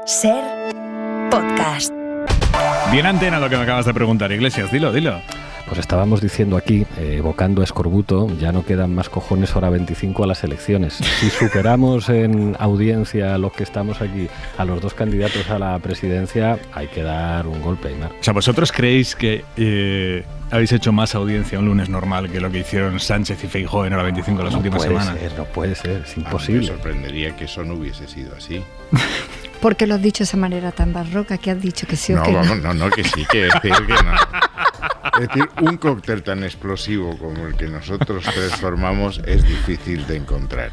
Ser podcast. Bien antena lo que me acabas de preguntar, Iglesias, dilo. Pues estábamos diciendo aquí, evocando a Escorbuto, ya no quedan más cojones hora 25 a las elecciones. Si superamos en audiencia los que estamos aquí a los dos candidatos a la presidencia, hay que dar un golpe, Aymar. O sea, ¿vosotros creéis que habéis hecho más audiencia un lunes normal que lo que hicieron Sánchez y Feijóo en hora 25 las últimas semanas? No puede ser, es imposible. Me sorprendería que eso no hubiese sido así. ¿Por qué lo has dicho de esa manera tan barroca que has dicho que sí o que no? No, que sí, que decir que no. Es decir, un cóctel tan explosivo como el que nosotros tres formamos es difícil de encontrar.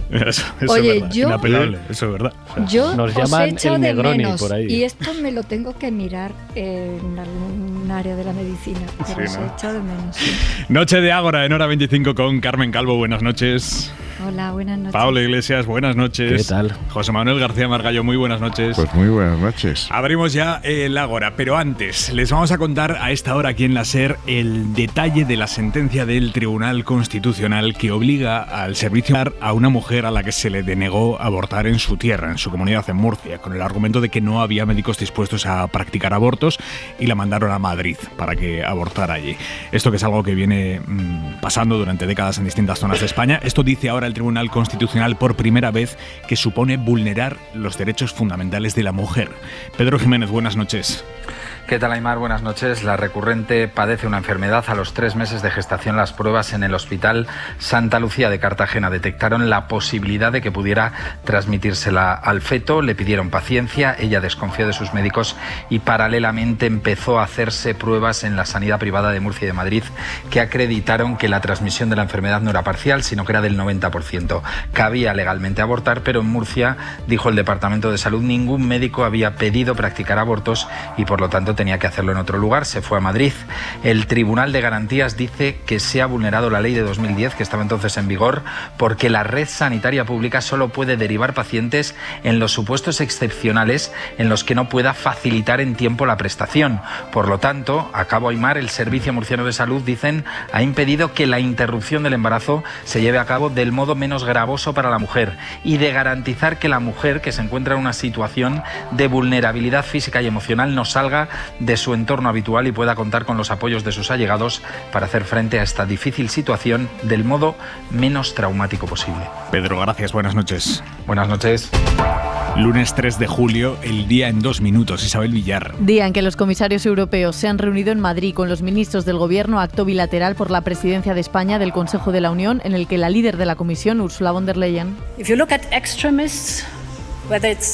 Eso Oye, es verdad, inapelable, eso es verdad. O sea, yo nos os llaman he echado el de Negroni menos, por ahí. y esto me lo tengo que mirar en algún área de la medicina, pero Sí, os ¿no? he echado de menos. Sí. Noche de Ágora en hora 25 con Carmen Calvo, buenas noches. Hola, buenas noches. Pablo Iglesias, buenas noches. ¿Qué tal? José Manuel García Margallo, muy buenas noches. Pues muy buenas noches. Abrimos ya el Ágora, pero antes les vamos a contar a esta hora aquí en la SER el detalle de la sentencia del Tribunal Constitucional que obliga al servicio a una mujer a la que se le denegó abortar en su tierra, en su comunidad en Murcia, con el argumento de que no había médicos dispuestos a practicar abortos y la mandaron a Madrid para que abortara allí. Esto que es algo que viene pasando durante décadas en distintas zonas de España. Esto dice ahora el Tribunal Constitucional por primera vez que supone vulnerar los derechos fundamentales de la mujer. Pedro Jiménez, buenas noches. ¿Qué tal, Aymar? Buenas noches. La recurrente padece una enfermedad. A los 3 meses de gestación, las pruebas en el Hospital Santa Lucía de Cartagena detectaron la posibilidad de que pudiera transmitírsela al feto. Le pidieron paciencia, ella desconfió de sus médicos y paralelamente empezó a hacerse pruebas en la sanidad privada de Murcia y de Madrid que acreditaron que la transmisión de la enfermedad no era parcial, sino que era del 90%. Cabía legalmente abortar, pero en Murcia, dijo el Departamento de Salud, ningún médico había pedido practicar abortos y por lo tanto tenía que hacerlo en otro lugar. Se fue a Madrid. El Tribunal de Garantías dice que se ha vulnerado la ley de 2010, que estaba entonces en vigor, porque la red sanitaria pública solo puede derivar pacientes en los supuestos excepcionales en los que no pueda facilitar en tiempo la prestación. Por lo tanto, a cabo Aymar, el Servicio Murciano de Salud, dicen, ha impedido que la interrupción del embarazo se lleve a cabo del modo menos gravoso para la mujer y de garantizar que la mujer que se encuentra en una situación de vulnerabilidad física y emocional no salga de su entorno habitual y pueda contar con los apoyos de sus allegados para hacer frente a esta difícil situación del modo menos traumático posible. Pedro, gracias, buenas noches. Buenas noches. Lunes 3 de julio, el día en 2 minutos. Isabel Villar. Día en que los comisarios europeos se han reunido en Madrid con los ministros del Gobierno, acto bilateral por la presidencia de España del Consejo de la Unión, en el que la líder de la Comisión, Ursula von der Leyen,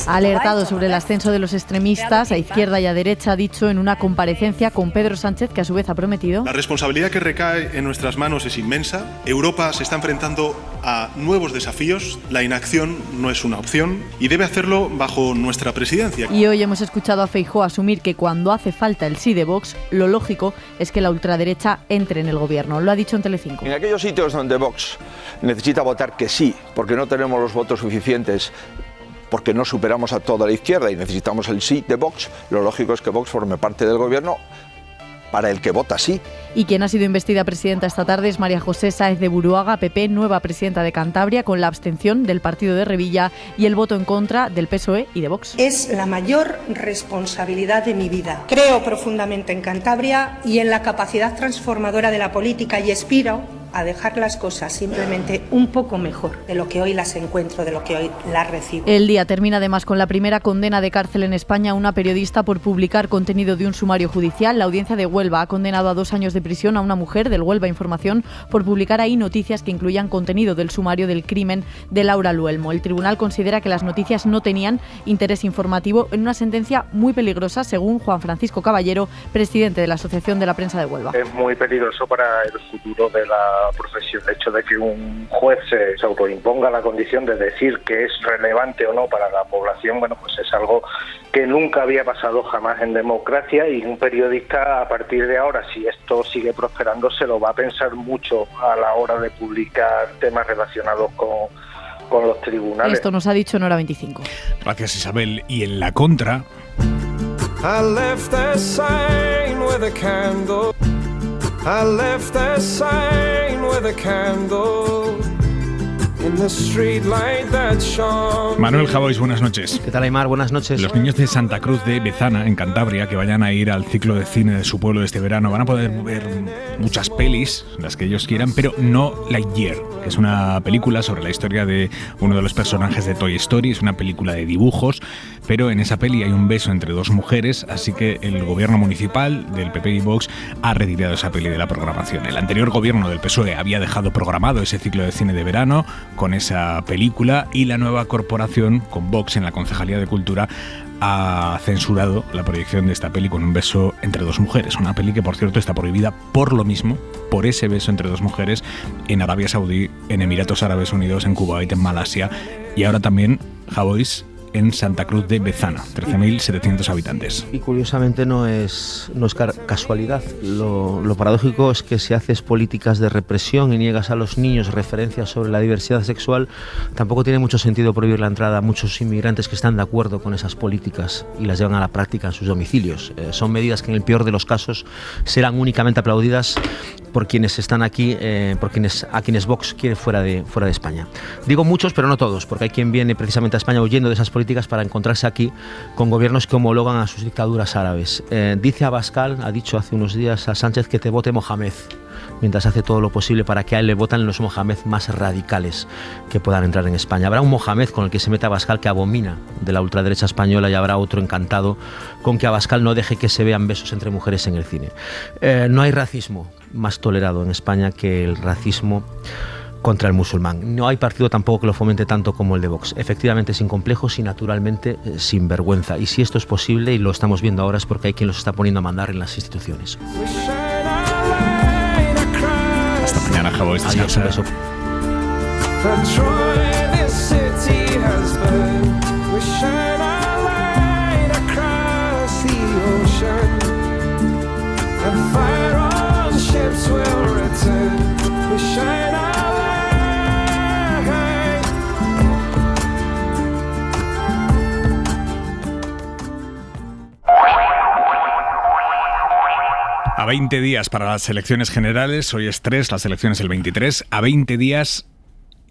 ha alertado sobre el ascenso de los extremistas a izquierda y a derecha, ha dicho en una comparecencia con Pedro Sánchez, que a su vez ha prometido: la responsabilidad que recae en nuestras manos es inmensa. Europa se está enfrentando a nuevos desafíos. La inacción no es una opción y debe hacerlo bajo nuestra presidencia. Y hoy hemos escuchado a Feijóo asumir que cuando hace falta el sí de Vox, lo lógico es que la ultraderecha entre en el Gobierno. Lo ha dicho en Telecinco. En aquellos sitios donde Vox necesita votar que sí, porque no tenemos los votos suficientes, porque no superamos a toda la izquierda y necesitamos el sí de Vox, lo lógico es que Vox forme parte del Gobierno para el que vota sí. Y quien ha sido investida presidenta esta tarde es María José Sáez de Buruaga, PP, nueva presidenta de Cantabria, con la abstención del partido de Revilla y el voto en contra del PSOE y de Vox. Es la mayor responsabilidad de mi vida. Creo profundamente en Cantabria y en la capacidad transformadora de la política y aspiro a dejar las cosas simplemente un poco mejor de lo que hoy las encuentro, de lo que hoy las recibo. El día termina además con la primera condena de cárcel en España a una periodista por publicar contenido de un sumario judicial. La audiencia de Huelva ha condenado a 2 años de prisión a una mujer del Huelva Información por publicar ahí noticias que incluían contenido del sumario del crimen de Laura Luelmo. El tribunal considera que las noticias no tenían interés informativo, en una sentencia muy peligrosa, según Juan Francisco Caballero, presidente de la Asociación de la Prensa de Huelva. Es muy peligroso para el futuro de la profesión. El hecho de que un juez se autoimponga la condición de decir que es relevante o no para la población, bueno, pues es algo que nunca había pasado jamás en democracia, y un periodista a partir de ahora, si esto sigue prosperando, se lo va a pensar mucho a la hora de publicar temas relacionados con los tribunales. Esto nos ha dicho en hora 25. Gracias, Isabel. Y en la contra... I left that sign with a candle. I left that sign with a candle. in the street light that shone. Manuel Javois, buenas noches. ¿Qué tal, Aymar? Buenas noches. Los niños de Santa Cruz de Bezana, en Cantabria, que vayan a ir al ciclo de cine de su pueblo este verano, van a poder ver muchas pelis, las que ellos quieran, pero no Lightyear, que es una película sobre la historia de uno de los personajes de Toy Story. Es una película de dibujos, pero en esa peli hay un beso entre dos mujeres, así que el gobierno municipal del PP y Vox ha retirado esa peli de la programación. El anterior gobierno del PSOE había dejado programado ese ciclo de cine de verano con esa película, y la nueva corporación, con Vox en la Concejalía de Cultura, ha censurado la proyección de esta peli con un beso entre dos mujeres. Una peli que, por cierto, está prohibida por lo mismo, por ese beso entre dos mujeres, en Arabia Saudí, en Emiratos Árabes Unidos, en Kuwait, en Malasia y ahora también, Javois, en Santa Cruz de Bezana, 13.700 habitantes. Y curiosamente no es casualidad. Lo paradójico es que si haces políticas de represión y niegas a los niños referencias sobre la diversidad sexual, tampoco tiene mucho sentido prohibir la entrada a muchos inmigrantes que están de acuerdo con esas políticas y las llevan a la práctica en sus domicilios. Son medidas que en el peor de los casos serán únicamente aplaudidas por quienes están aquí, a quienes Vox quiere fuera de España. Digo muchos, pero no todos, porque hay quien viene precisamente a España huyendo de esas políticas para encontrarse aquí con gobiernos que homologan a sus dictaduras árabes. Dice Abascal, ha dicho hace unos días a Sánchez que te vote Mohamed, mientras hace todo lo posible para que a él le votan los Mohamed más radicales que puedan entrar en España. Habrá un Mohamed con el que se meta Abascal que abomina de la ultraderecha española, y habrá otro encantado con que Abascal no deje que se vean besos entre mujeres en el cine. No hay racismo más tolerado en España que el racismo contra el musulmán. No hay partido tampoco que lo fomente tanto como el de Vox. Efectivamente sin complejos y naturalmente sin vergüenza. Y si esto es posible, y lo estamos viendo ahora, es porque hay quien los está poniendo a mandar en las instituciones. Hasta mañana, Javois. Adiós, un beso. A 20 días para las elecciones generales, hoy es 3, las elecciones el 23, a 20 días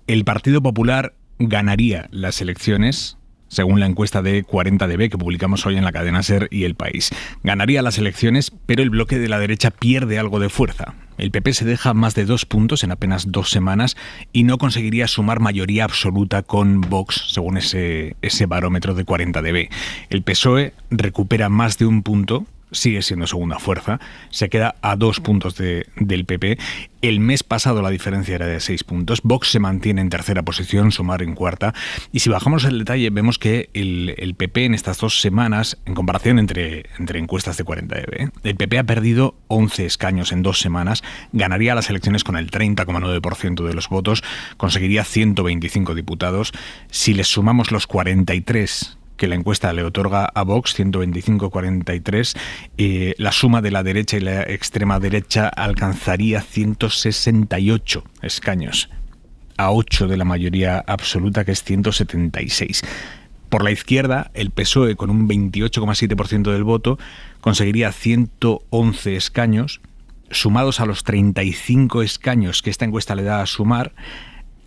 el Partido Popular ganaría las elecciones, según la encuesta de 40DB que publicamos hoy en la cadena SER y El País. Ganaría las elecciones, pero el bloque de la derecha pierde algo de fuerza. El PP se deja más de 2 puntos en apenas 2 semanas y no conseguiría sumar mayoría absoluta con Vox, según ese barómetro de 40DB. El PSOE recupera más de 1 punto, sigue siendo segunda fuerza, se queda a 2 puntos del PP. El mes pasado la diferencia era de 6 puntos. Vox se mantiene en tercera posición, Sumar en cuarta. Y si bajamos el detalle, vemos que el PP en estas 2 semanas, en comparación entre encuestas de 40DB, el PP ha perdido 11 escaños en 2 semanas, ganaría las elecciones con el 30,9% de los votos, conseguiría 125 diputados. Si les sumamos los 43 que la encuesta le otorga a Vox, 125-43, la suma de la derecha y la extrema derecha alcanzaría 168 escaños, a 8 de la mayoría absoluta, que es 176. Por la izquierda, el PSOE, con un 28,7% del voto, conseguiría 111 escaños, sumados a los 35 escaños que esta encuesta le da a Sumar.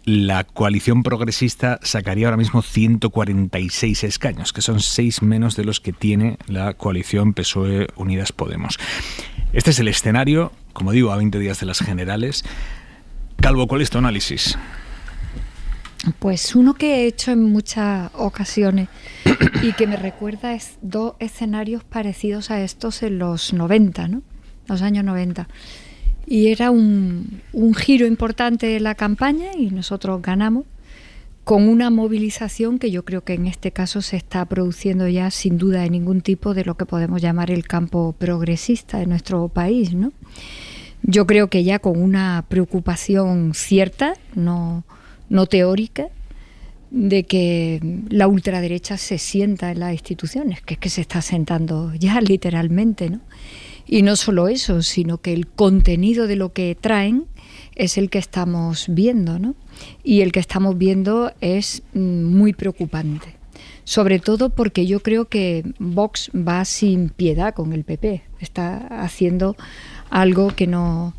La coalición progresista sacaría ahora mismo 146 escaños, que son 6 menos de los que tiene la coalición PSOE Unidas Podemos. Este es el escenario, como digo, a 20 días de las generales. Calvo, ¿cuál es tu análisis? Pues uno que he hecho en muchas ocasiones y que me recuerda es 2 escenarios parecidos a estos en los 90, ¿no? Los años 90. Y era un giro importante de la campaña y nosotros ganamos con una movilización que yo creo que en este caso se está produciendo ya sin duda de ningún tipo de lo que podemos llamar el campo progresista de nuestro país, ¿no? Yo creo que ya con una preocupación cierta, no teórica, de que la ultraderecha se sienta en las instituciones, que es que se está sentando ya literalmente, ¿no? Y no solo eso, sino que el contenido de lo que traen es el que estamos viendo, ¿no? Y el que estamos viendo es muy preocupante. Sobre todo porque yo creo que Vox va sin piedad con el PP. Está haciendo algo que no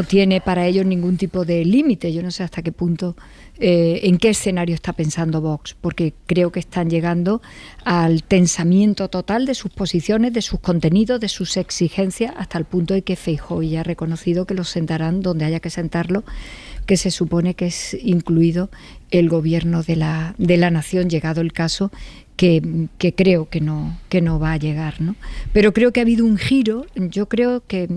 tiene para ellos ningún tipo de límite. Yo no sé hasta qué punto, en qué escenario está pensando Vox, porque creo que están llegando al tensamiento total de sus posiciones, de sus contenidos, de sus exigencias, hasta el punto de que Feijóo ya ha reconocido que los sentarán donde haya que sentarlo, que se supone que es incluido el gobierno de la nación, llegado el caso, que creo que no va a llegar, ¿no? Pero creo que ha habido un giro. Yo creo que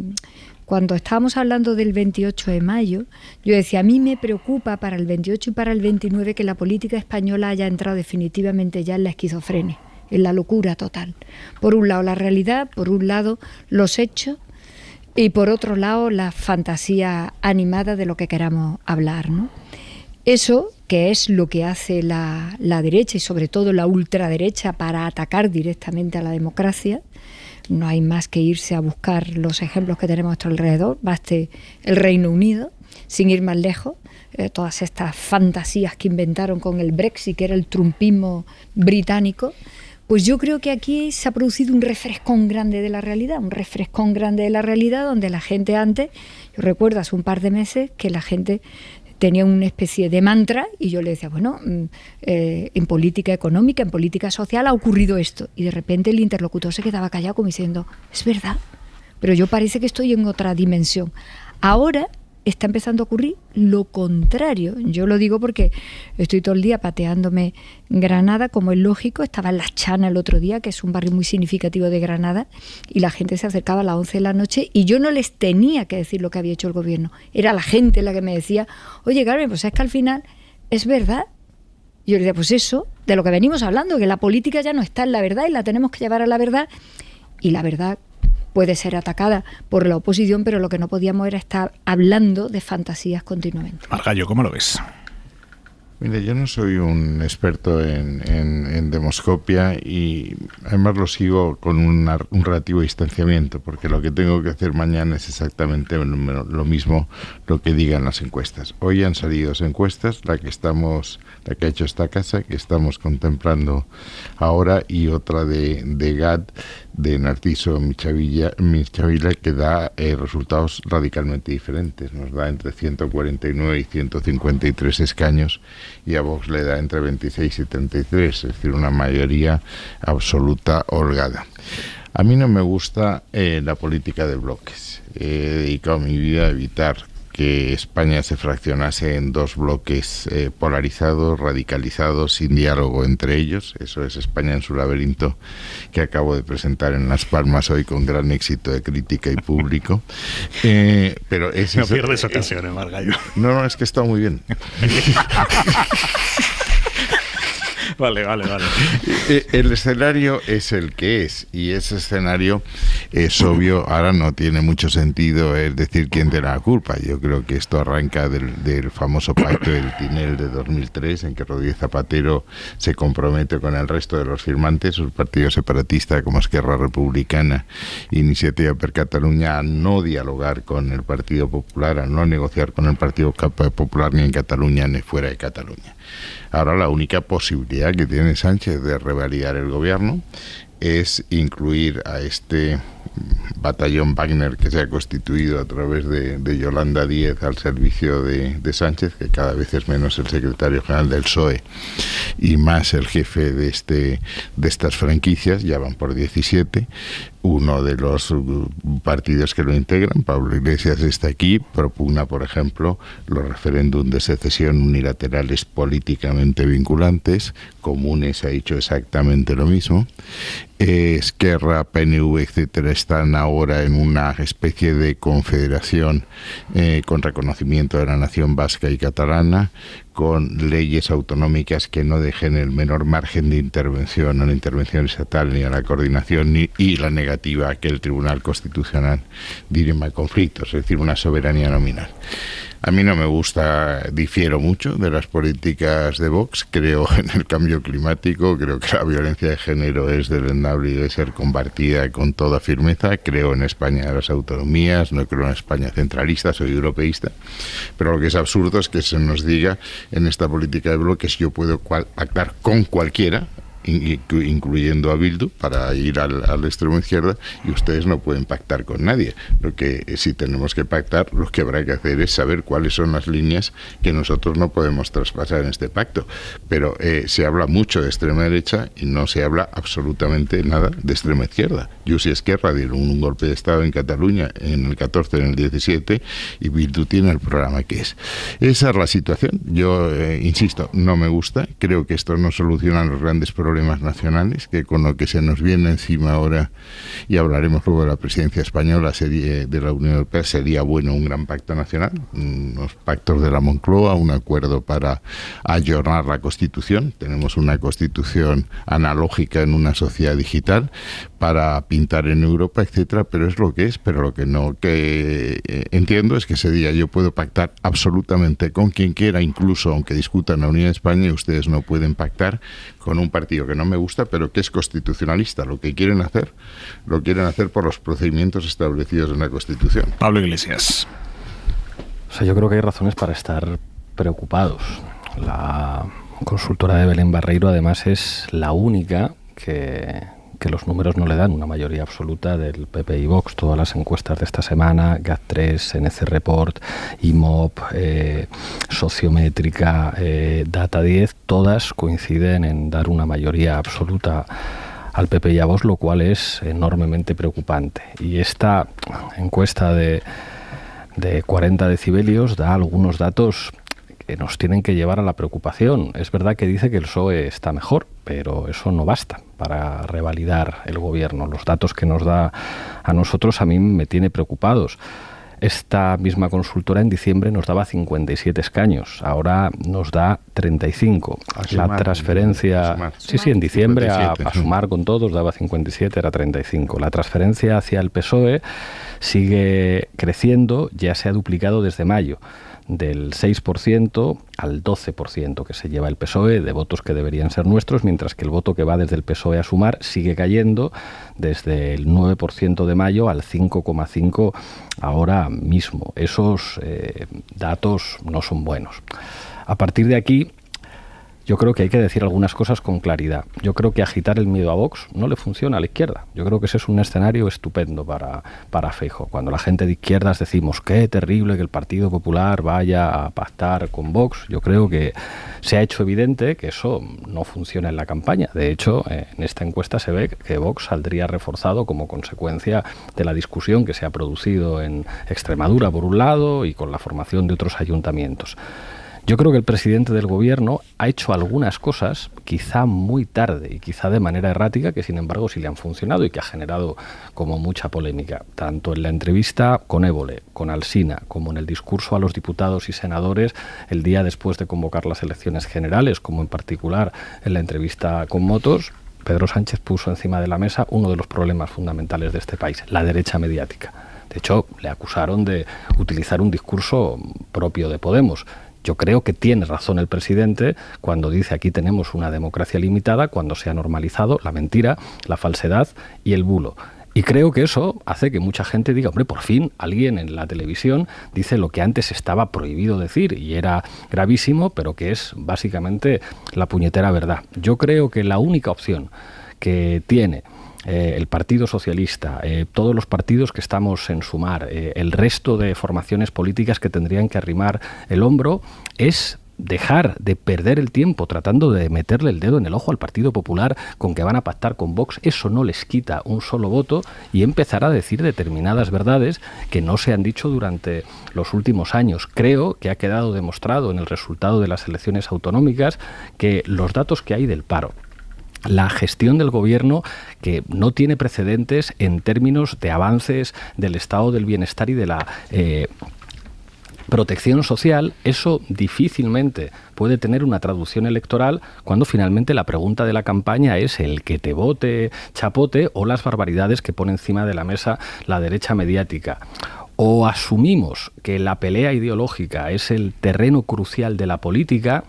cuando estábamos hablando del 28 de mayo, yo decía, a mí me preocupa para el 28 y para el 29 que la política española haya entrado definitivamente ya en la esquizofrenia, en la locura total. Por un lado la realidad, por un lado los hechos, y por otro lado la fantasía animada de lo que queramos hablar, ¿no? Eso, que es lo que hace la derecha y sobre todo la ultraderecha para atacar directamente a la democracia. No hay más que irse a buscar los ejemplos que tenemos a nuestro alrededor. Baste el Reino Unido, sin ir más lejos, todas estas fantasías que inventaron con el Brexit, que era el trumpismo británico. Pues yo creo que aquí se ha producido un refrescón grande de la realidad, donde la gente antes, yo recuerdo hace un par de meses que la gente tenía una especie de mantra y yo le decía, bueno, en política económica, en política social ha ocurrido esto, y de repente el interlocutor se quedaba callado como diciendo, es verdad, pero yo parece que estoy en otra dimensión. Ahora está empezando a ocurrir lo contrario. Yo lo digo porque estoy todo el día pateándome Granada, como es lógico. Estaba en Las Chanas el otro día, que es un barrio muy significativo de Granada, y la gente se acercaba a las 11 de la noche y yo no les tenía que decir lo que había hecho el gobierno. Era la gente la que me decía, oye, Carmen, pues es que al final es verdad. Y yo le decía, pues eso, de lo que venimos hablando, que la política ya no está en la verdad y la tenemos que llevar a la verdad, y la verdad puede ser atacada por la oposición, pero lo que no podíamos era estar hablando de fantasías continuamente. Margallo, ¿cómo lo ves? Mire, yo no soy un experto en demoscopia y además lo sigo con un relativo distanciamiento, porque lo que tengo que hacer mañana es exactamente lo mismo lo que digan las encuestas. Hoy han salido dos encuestas, la que ha hecho esta casa, que estamos contemplando ahora, y otra de GAD, de Narciso Michavila, que da resultados radicalmente diferentes. Nos da entre 149 y 153 escaños, y a Vox le da entre 26 y 33, es decir, una mayoría absoluta holgada. A mí no me gusta la política de bloques. He dedicado mi vida a evitar que España se fraccionase en dos bloques polarizados, radicalizados, sin diálogo entre ellos. Eso es España en su laberinto, que acabo de presentar en Las Palmas hoy con gran éxito de crítica y público. Pero no pierdes ocasiones, Margallo. No, es que está muy bien. Vale. El escenario es el que es, y ese escenario es obvio. Ahora no tiene mucho sentido decir quién tiene la culpa. Yo creo que esto arranca del famoso pacto del Tinel de 2003, en que Rodríguez Zapatero se compromete con el resto de los firmantes, un partido separatista como Esquerra Republicana e Iniciativa per Catalunya, a no dialogar con el Partido Popular, a no negociar con el Partido Popular ni en Cataluña ni fuera de Cataluña. Ahora la única posibilidad que tiene Sánchez de revalidar el gobierno es incluir a este batallón Wagner que se ha constituido a través de Yolanda Díez al servicio de Sánchez, que cada vez es menos el secretario general del PSOE y más el jefe de estas franquicias. Ya van por 17. Uno de los partidos que lo integran, Pablo Iglesias, está aquí, propugna, por ejemplo, los referéndums de secesión unilaterales políticamente vinculantes. Comunes ha dicho exactamente lo mismo. Esquerra, PNV, etcétera, están ahora en una especie de confederación con reconocimiento de la nación vasca y catalana, con leyes autonómicas que no dejen el menor margen de intervención a la intervención estatal ni a la coordinación y la negativa a que el Tribunal Constitucional dirima conflictos, es decir, una soberanía nominal. A mí no me gusta, difiero mucho de las políticas de Vox. Creo en el cambio climático, creo que la violencia de género es deleznable y debe ser combatida con toda firmeza. Creo en España de las autonomías, no creo en España centralista, soy europeísta. Pero lo que es absurdo es que se nos diga en esta política de bloques yo puedo pactar con cualquiera, incluyendo a Bildu, para ir al extremo izquierda, y ustedes no pueden pactar con nadie. Lo que si tenemos que pactar, lo que habrá que hacer es saber cuáles son las líneas que nosotros no podemos traspasar en este pacto. Pero se habla mucho de extrema derecha y no se habla absolutamente nada de extrema izquierda. Junts y Esquerra dieron un golpe de Estado en Cataluña en el 14, en el 17, y Bildu tiene el programa que es. Esa es la situación. Yo insisto, no me gusta. Creo que esto no soluciona los grandes problemas nacionales, que con lo que se nos viene encima ahora, y hablaremos luego de la presidencia española de la Unión Europea, sería bueno un gran pacto nacional, unos pactos de la Moncloa, un acuerdo para ayornar la Constitución. Tenemos una Constitución analógica en una sociedad digital para pintar en Europa, etcétera, pero es lo que es. Pero lo que no entiendo es que se diga: yo puedo pactar absolutamente con quien quiera, incluso aunque discutan la Unión de España, y ustedes no pueden pactar con un partido que no me gusta, pero que es constitucionalista. Lo quieren hacer por los procedimientos establecidos en la Constitución. Pablo Iglesias. O sea, yo creo que hay razones para estar preocupados. La consultora de Belén Barreiro, además, es la única que los números no le dan una mayoría absoluta del PP y Vox. Todas las encuestas de esta semana, GAT3, NC Report, IMOP, Sociométrica, Data 10, todas coinciden en dar una mayoría absoluta al PP y a Vox, lo cual es enormemente preocupante. Y esta encuesta de 40 decibelios da algunos datos que nos tienen que llevar a la preocupación. Es verdad que dice que el PSOE está mejor, pero eso no basta para revalidar el gobierno. Los datos que nos da a nosotros a mí me tiene preocupados. Esta misma consultora en diciembre nos daba 57 escaños, ahora nos da 35. La transferencia... Sí, en diciembre 57, a sumar con todos daba 57, era 35. La transferencia hacia el PSOE sigue creciendo, ya se ha duplicado desde mayo, del 6% al 12% que se lleva el PSOE de votos que deberían ser nuestros, mientras que el voto que va desde el PSOE a Sumar sigue cayendo desde el 9% de mayo al 5,5% ahora mismo. Esos datos no son buenos. A partir de aquí, yo creo que hay que decir algunas cosas con claridad. Yo creo que agitar el miedo a Vox no le funciona a la izquierda. Yo creo que ese es un escenario estupendo para Feijóo. Cuando la gente de izquierdas decimos qué terrible que el Partido Popular vaya a pactar con Vox, yo creo que se ha hecho evidente que eso no funciona en la campaña. De hecho, en esta encuesta se ve que Vox saldría reforzado como consecuencia de la discusión que se ha producido en Extremadura, por un lado, y con la formación de otros ayuntamientos. Yo creo que el presidente del gobierno ha hecho algunas cosas, quizá muy tarde y quizá de manera errática, que sin embargo sí le han funcionado y que ha generado como mucha polémica, tanto en la entrevista con Évole, con Alsina, como en el discurso a los diputados y senadores el día después de convocar las elecciones generales, como en particular en la entrevista con Motos. Pedro Sánchez puso encima de la mesa uno de los problemas fundamentales de este país, la derecha mediática. De hecho, le acusaron de utilizar un discurso propio de Podemos. Yo creo que tiene razón el presidente cuando dice aquí tenemos una democracia limitada, cuando se ha normalizado la mentira, la falsedad y el bulo. Y creo que eso hace que mucha gente diga, hombre, por fin alguien en la televisión dice lo que antes estaba prohibido decir y era gravísimo, pero que es básicamente la puñetera verdad. Yo creo que la única opción que tiene el Partido Socialista, todos los partidos que estamos en Sumar, el resto de formaciones políticas que tendrían que arrimar el hombro, es dejar de perder el tiempo tratando de meterle el dedo en el ojo al Partido Popular con que van a pactar con Vox. Eso no les quita un solo voto, y empezar a decir determinadas verdades que no se han dicho durante los últimos años. Creo que ha quedado demostrado en el resultado de las elecciones autonómicas que los datos que hay del paro, la gestión del gobierno, que no tiene precedentes en términos de avances del estado del bienestar y de la protección social, eso difícilmente puede tener una traducción electoral cuando finalmente la pregunta de la campaña es el que te vote chapote o las barbaridades que pone encima de la mesa la derecha mediática. O asumimos que la pelea ideológica es el terreno crucial de la política,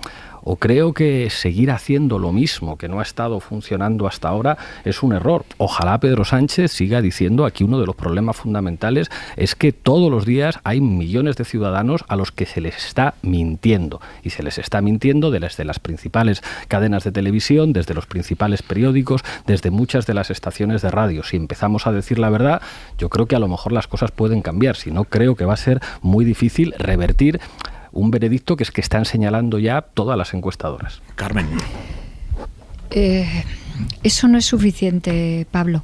o creo que seguir haciendo lo mismo que no ha estado funcionando hasta ahora es un error. Ojalá Pedro Sánchez siga diciendo aquí uno de los problemas fundamentales es que todos los días hay millones de ciudadanos a los que se les está mintiendo, y se les está mintiendo desde las principales cadenas de televisión, desde los principales periódicos, desde muchas de las estaciones de radio. Si empezamos a decir la verdad, yo creo que a lo mejor las cosas pueden cambiar, si no creo que va a ser muy difícil revertir un veredicto que es que están señalando ya todas las encuestadoras. Carmen. Eso no es suficiente, Pablo.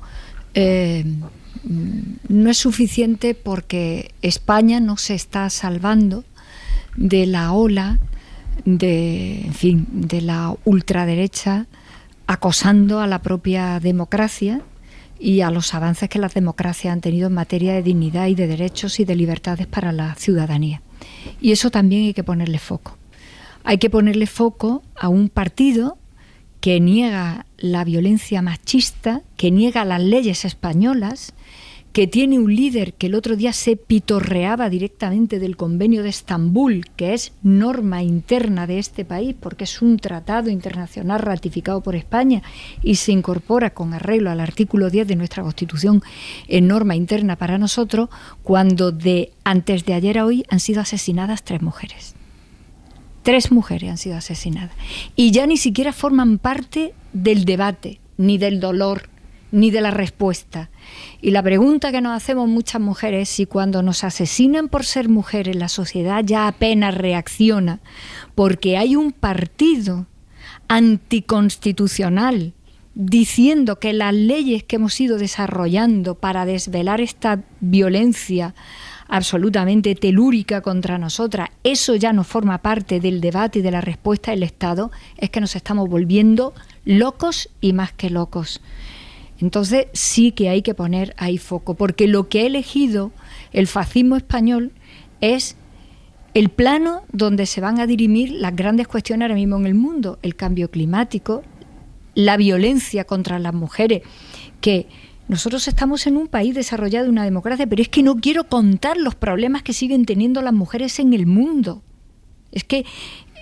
No es suficiente porque España no se está salvando de la ola de la ultraderecha acosando a la propia democracia y a los avances que las democracias han tenido en materia de dignidad y de derechos y de libertades para la ciudadanía. Y eso también hay que ponerle foco. Hay que ponerle foco a un partido que niega la violencia machista, que niega las leyes españolas, que tiene un líder que el otro día se pitorreaba directamente del Convenio de Estambul, que es norma interna de este país, porque es un tratado internacional ratificado por España y se incorpora con arreglo al artículo 10 de nuestra Constitución en norma interna para nosotros, cuando de antes de ayer a hoy han sido asesinadas 3 mujeres. 3 mujeres han sido asesinadas. Y ya ni siquiera forman parte del debate, ni del dolor, ni de la respuesta. Y la pregunta que nos hacemos muchas mujeres es si cuando nos asesinan por ser mujeres la sociedad ya apenas reacciona, porque hay un partido anticonstitucional diciendo que las leyes que hemos ido desarrollando para desvelar esta violencia absolutamente telúrica contra nosotras, eso ya no forma parte del debate y de la respuesta del Estado, es que nos estamos volviendo locos y más que locos. Entonces sí que hay que poner ahí foco, porque lo que ha elegido el fascismo español es el plano donde se van a dirimir las grandes cuestiones ahora mismo en el mundo, el cambio climático, la violencia contra las mujeres, que nosotros estamos en un país desarrollado, una democracia, pero es que no quiero contar los problemas que siguen teniendo las mujeres en el mundo. Es que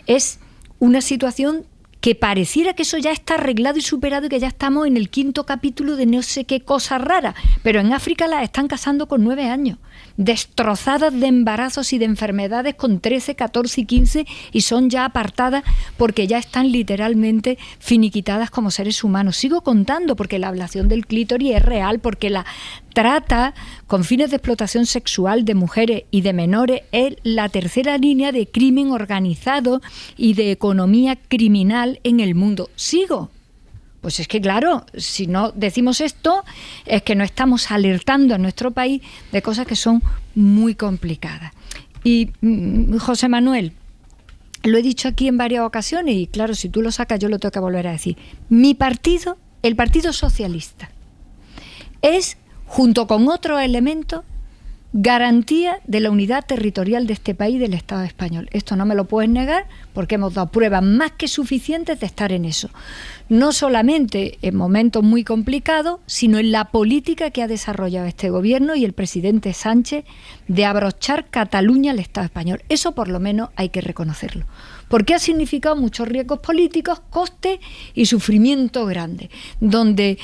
es una situación que pareciera que eso ya está arreglado y superado y que ya estamos en el 5º capítulo de no sé qué cosa rara, pero en África las están casando con 9 años, destrozadas de embarazos y de enfermedades con 13, 14 y 15 y son ya apartadas porque ya están literalmente finiquitadas como seres humanos. Sigo contando porque la ablación del clítoris es real, porque la trata con fines de explotación sexual de mujeres y de menores es la tercera línea de crimen organizado y de economía criminal en el mundo. ¿Sigo? Pues es que claro, si no decimos esto, es que no estamos alertando a nuestro país de cosas que son muy complicadas. Y José Manuel, lo he dicho aquí en varias ocasiones y claro, si tú lo sacas yo lo tengo que volver a decir. Mi partido, el Partido Socialista, es, junto con otros elementos, garantía de la unidad territorial de este país, del Estado español. Esto no me lo puedes negar porque hemos dado pruebas más que suficientes de estar en eso. No solamente en momentos muy complicados, sino en la política que ha desarrollado este gobierno y el presidente Sánchez de abrochar Cataluña al Estado español. Eso por lo menos hay que reconocerlo. Porque ha significado muchos riesgos políticos, costes y sufrimiento grande. Donde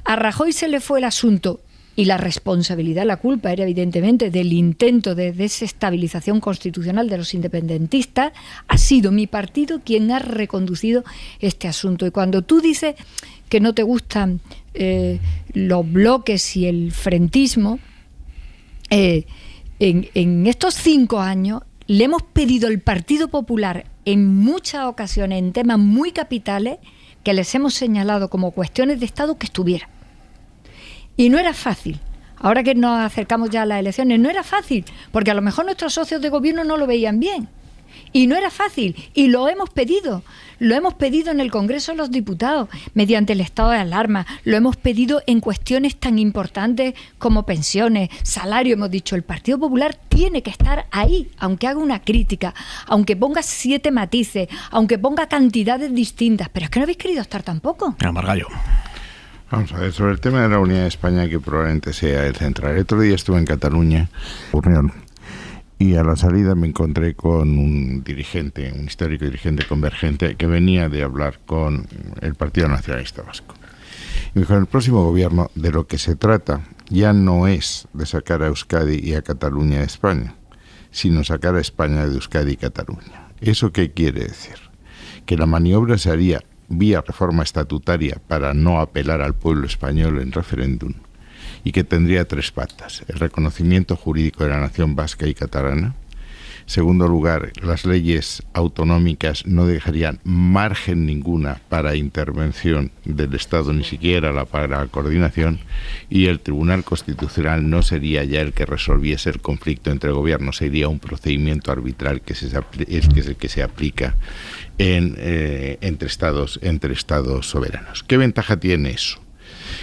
a Rajoy se le fue el asunto y la responsabilidad, la culpa era evidentemente del intento de desestabilización constitucional de los independentistas, ha sido mi partido quien ha reconducido este asunto. Y cuando tú dices que no te gustan los bloques y el frentismo, en estos 5 años le hemos pedido al Partido Popular en muchas ocasiones, en temas muy capitales, que les hemos señalado como cuestiones de Estado, que estuviera. Y no era fácil. Ahora que nos acercamos ya a las elecciones, no era fácil, porque a lo mejor nuestros socios de gobierno no lo veían bien. Y no era fácil, y lo hemos pedido en el Congreso de los Diputados, mediante el estado de alarma, lo hemos pedido en cuestiones tan importantes como pensiones, salario. Hemos dicho, el Partido Popular tiene que estar ahí, aunque haga una crítica, aunque ponga 7 matices, aunque ponga cantidades distintas, pero es que no habéis querido estar tampoco. Margallo. Vamos a ver, sobre el tema de la unidad de España, que probablemente sea el central. El otro día estuve en Cataluña, y a la salida me encontré con un dirigente, un histórico dirigente convergente que venía de hablar con el Partido Nacionalista Vasco. Y me dijo, en el próximo gobierno de lo que se trata ya no es de sacar a Euskadi y a Cataluña de España, sino sacar a España de Euskadi y Cataluña. ¿Eso qué quiere decir? Que la maniobra se haría vía reforma estatutaria para no apelar al pueblo español en referéndum, y que tendría 3 patas: el reconocimiento jurídico de la nación vasca y catalana. Segundo lugar, las leyes autonómicas no dejarían margen ninguna para intervención del Estado, ni siquiera para la coordinación, y el Tribunal Constitucional no sería ya el que resolviese el conflicto entre gobiernos, sería un procedimiento arbitral que es el que se aplica entre estados soberanos. ¿Qué ventaja tiene eso?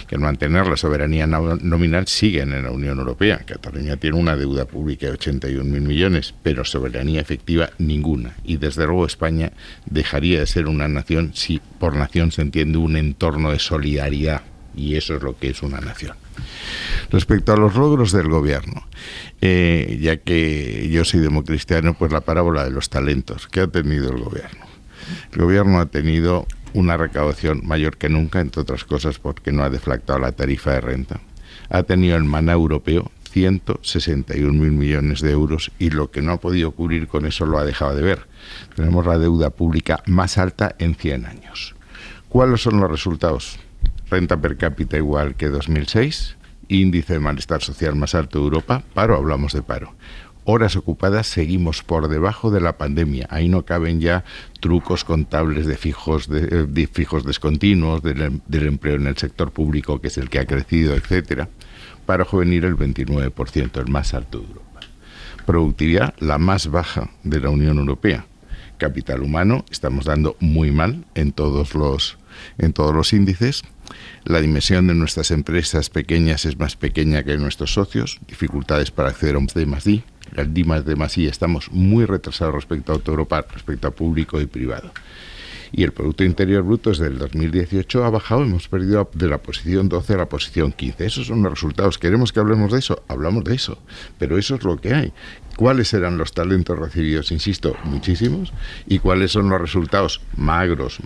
Que al mantener la soberanía nominal siguen en la Unión Europea. Cataluña tiene una deuda pública de 81.000 millones, pero soberanía efectiva ninguna. Y desde luego España dejaría de ser una nación si por nación se entiende un entorno de solidaridad, y eso es lo que es una nación. Respecto a los logros del gobierno, ya que yo soy democristiano, pues la parábola de los talentos. ¿Qué ha tenido el gobierno? El gobierno ha tenido una recaudación mayor que nunca, entre otras cosas porque no ha deflactado la tarifa de renta. Ha tenido el maná europeo, 161.000 millones de euros, y lo que no ha podido cubrir con eso lo ha dejado de ver. Tenemos la deuda pública más alta en 100 años. ¿Cuáles son los resultados? Renta per cápita igual que 2006, índice de malestar social más alto de Europa, paro, hablamos de paro. Horas ocupadas seguimos por debajo de la pandemia. Ahí no caben ya trucos contables de fijos discontinuos, del empleo en el sector público, que es el que ha crecido, etcétera. Paro juvenil el 29%, el más alto de Europa. Productividad la más baja de la Unión Europea. Capital humano estamos dando muy mal en todos los índices. La dimensión de nuestras empresas pequeñas es más pequeña que de nuestros socios. Dificultades para acceder a un D+I. El D+I estamos muy retrasados respecto a toda Europa, respecto a público y privado. Y el Producto Interior Bruto desde el 2018 ha bajado, hemos perdido de la posición 12 a la posición 15. Esos son los resultados. ¿Queremos que hablemos de eso? Hablamos de eso. Pero eso es lo que hay. ¿Cuáles eran los talentos recibidos? Insisto, muchísimos. ¿Y cuáles son los resultados? Magros.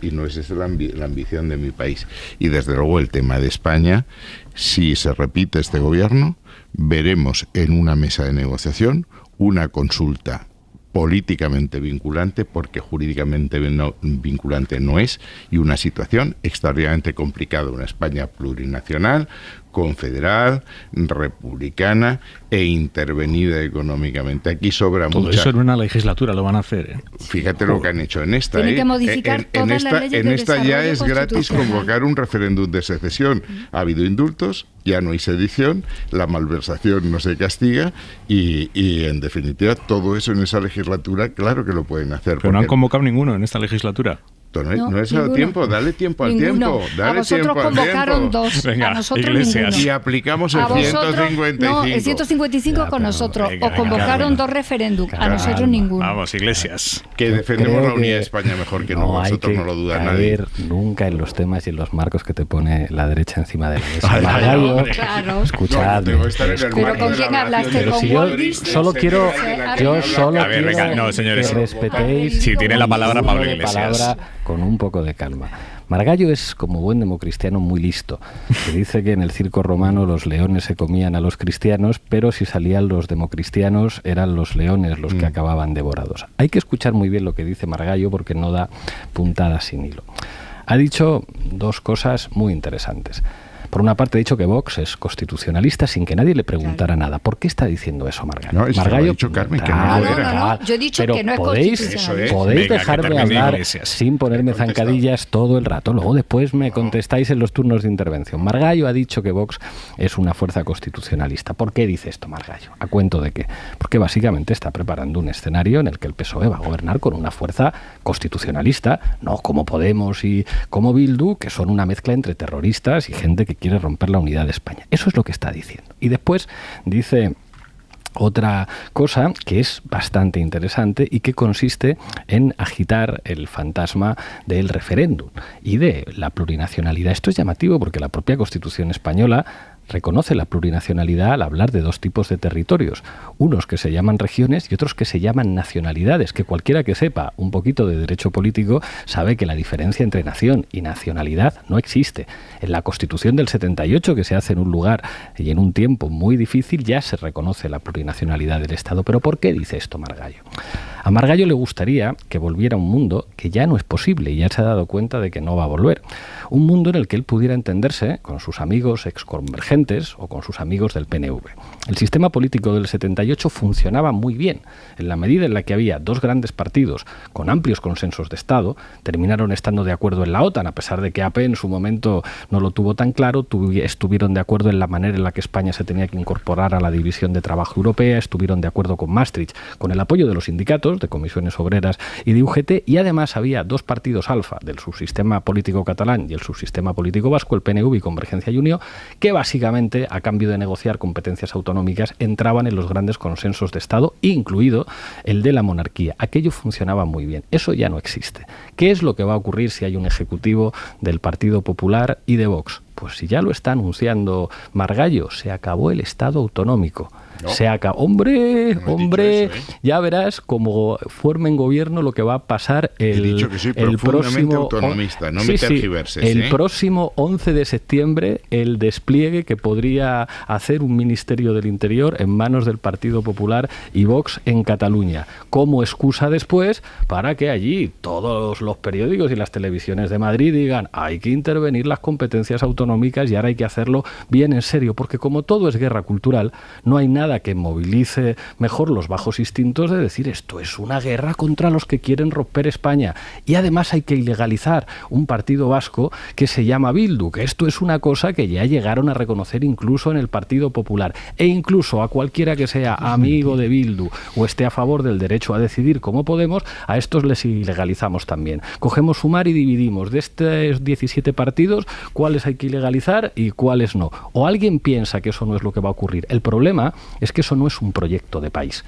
Y no es esa la ambición de mi país. Y desde luego el tema de España, si se repite este gobierno, veremos en una mesa de negociación una consulta políticamente vinculante, porque jurídicamente vinculante no es, y una situación extraordinariamente complicada, una España plurinacional, confederal, republicana e intervenida económicamente. Aquí sobra mucho. Todo eso en una legislatura lo van a hacer, ¿eh? Fíjate lo que han hecho en esta. Tienen que modificar todas las leyes en de esta ya es gratis constitucional. convocar un referéndum de secesión. Ha habido indultos, ya no hay sedición, la malversación no se castiga y en definitiva todo eso en esa legislatura, claro que lo pueden hacer. Pero no han convocado ninguno en esta legislatura. No es al tiempo, dale tiempo al Ninguno. tiempo. Dale a vosotros tiempo convocaron al tiempo. 2, Venga, a nosotros Iglesias. ninguno. Y aplicamos el A vosotros, 155. no, el 155 Ya, con pero, nosotros. venga, Os convocaron venga. 2 referéndum, a Calma. nosotros ninguno. Vamos, Iglesias. Que defendemos Creo la unidad que de España mejor que no, no hay vosotros que no lo duda nadie. caer nunca en los temas y en los marcos que te pone la derecha encima de la mesa. Claro, Margallo, claro. escuchadme. No, tengo que estar en el Pero marco ¿con de la quién hablaste? relación Pero ¿Con si yo Walt Disney? solo quiero, A ver, venga, no, señores. que respetéis. Sí, tiene la palabra uso Pablo de Iglesias. palabra con un poco de calma. Margallo es, como buen democristiano, muy listo, que dice que en el circo romano los leones se comían a los cristianos, pero si salían los democristianos eran los leones los que acababan devorados. Hay que escuchar muy bien lo que dice Margallo porque no da puntadas sin hilo. Ha dicho 2 cosas muy interesantes. Por una parte ha dicho que Vox es constitucionalista sin que nadie le preguntara nada. ¿Por qué está diciendo eso Margallo? No, eso lo ha Margallo, dicho Carmen, que no claro, lo era. claro. Yo he dicho Pero que no es podéis, constitucionalista. podéis Venga, que dejarme termine hablar Iglesias. sin ponerme zancadillas todo el rato. Luego después me contestáis en los turnos de intervención. Margallo ha dicho que Vox es una fuerza constitucionalista. ¿Por qué dice esto Margallo? ¿A cuento de qué? Porque básicamente está preparando un escenario en el que el PSOE va a gobernar con una fuerza constitucionalista, no como Podemos y como Bildu, que son una mezcla entre terroristas y gente que quiere romper la unidad de España. Eso es lo que está diciendo. Y después dice otra cosa que es bastante interesante y que consiste en agitar el fantasma del referéndum y de la plurinacionalidad. Esto es llamativo porque la propia Constitución española reconoce la plurinacionalidad al hablar de dos tipos de territorios, unos que se llaman regiones y otros que se llaman nacionalidades, que cualquiera que sepa un poquito de derecho político sabe que la diferencia entre nación y nacionalidad no existe. En la Constitución del 78, que se hace en un lugar y en un tiempo muy difícil, ya se reconoce la plurinacionalidad del Estado. ¿Pero por qué dice esto Margallo? A Margallo le gustaría que volviera a un mundo que ya no es posible y ya se ha dado cuenta de que no va a volver. Un mundo en el que él pudiera entenderse con sus amigos exconvergentes o con sus amigos del PNV. El sistema político del 78 funcionaba muy bien. En la medida en la que había dos grandes partidos con amplios consensos de Estado, terminaron estando de acuerdo en la OTAN, a pesar de que AP en su momento no lo tuvo tan claro, estuvieron de acuerdo en la manera en la que España se tenía que incorporar a la División de Trabajo Europea, estuvieron de acuerdo con Maastricht, con el apoyo de los sindicatos, de comisiones obreras y de UGT, y además había dos partidos alfa del subsistema político catalán y el subsistema político vasco, el PNV y Convergencia y Unió, que básicamente, a cambio de negociar competencias autonómicas, entraban en los grandes consensos de Estado, incluido el de la monarquía. Aquello funcionaba muy bien. Eso ya no existe. ¿Qué es lo que va a ocurrir si hay un ejecutivo del Partido Popular y de Vox? Pues si ya lo está anunciando Margallo, se acabó el Estado autonómico. No. Se acabó. Hombre, ya verás cómo formen gobierno lo que va a pasar el próximo autonomista, no me tergiverses, el próximo 11 de septiembre, el despliegue que podría hacer un Ministerio del Interior en manos del Partido Popular y Vox en Cataluña, como excusa después para que allí todos los periódicos y las televisiones de Madrid digan hay que intervenir las competencias autonómicas y ahora hay que hacerlo bien en serio, porque como todo es guerra cultural, no hay nada que movilice mejor los bajos instintos de decir esto es una guerra contra los que quieren romper España. Y además hay que ilegalizar un partido vasco que se llama Bildu, que esto es una cosa que ya llegaron a reconocer incluso en el Partido Popular. E incluso a cualquiera que sea amigo de Bildu o esté a favor del derecho a decidir como Podemos, a estos les ilegalizamos también. Cogemos, Sumar y dividimos de estos 17 partidos cuáles hay que ilegalizar y cuáles no. O alguien piensa que eso no es lo que va a ocurrir. El problema es que eso no es un proyecto de país.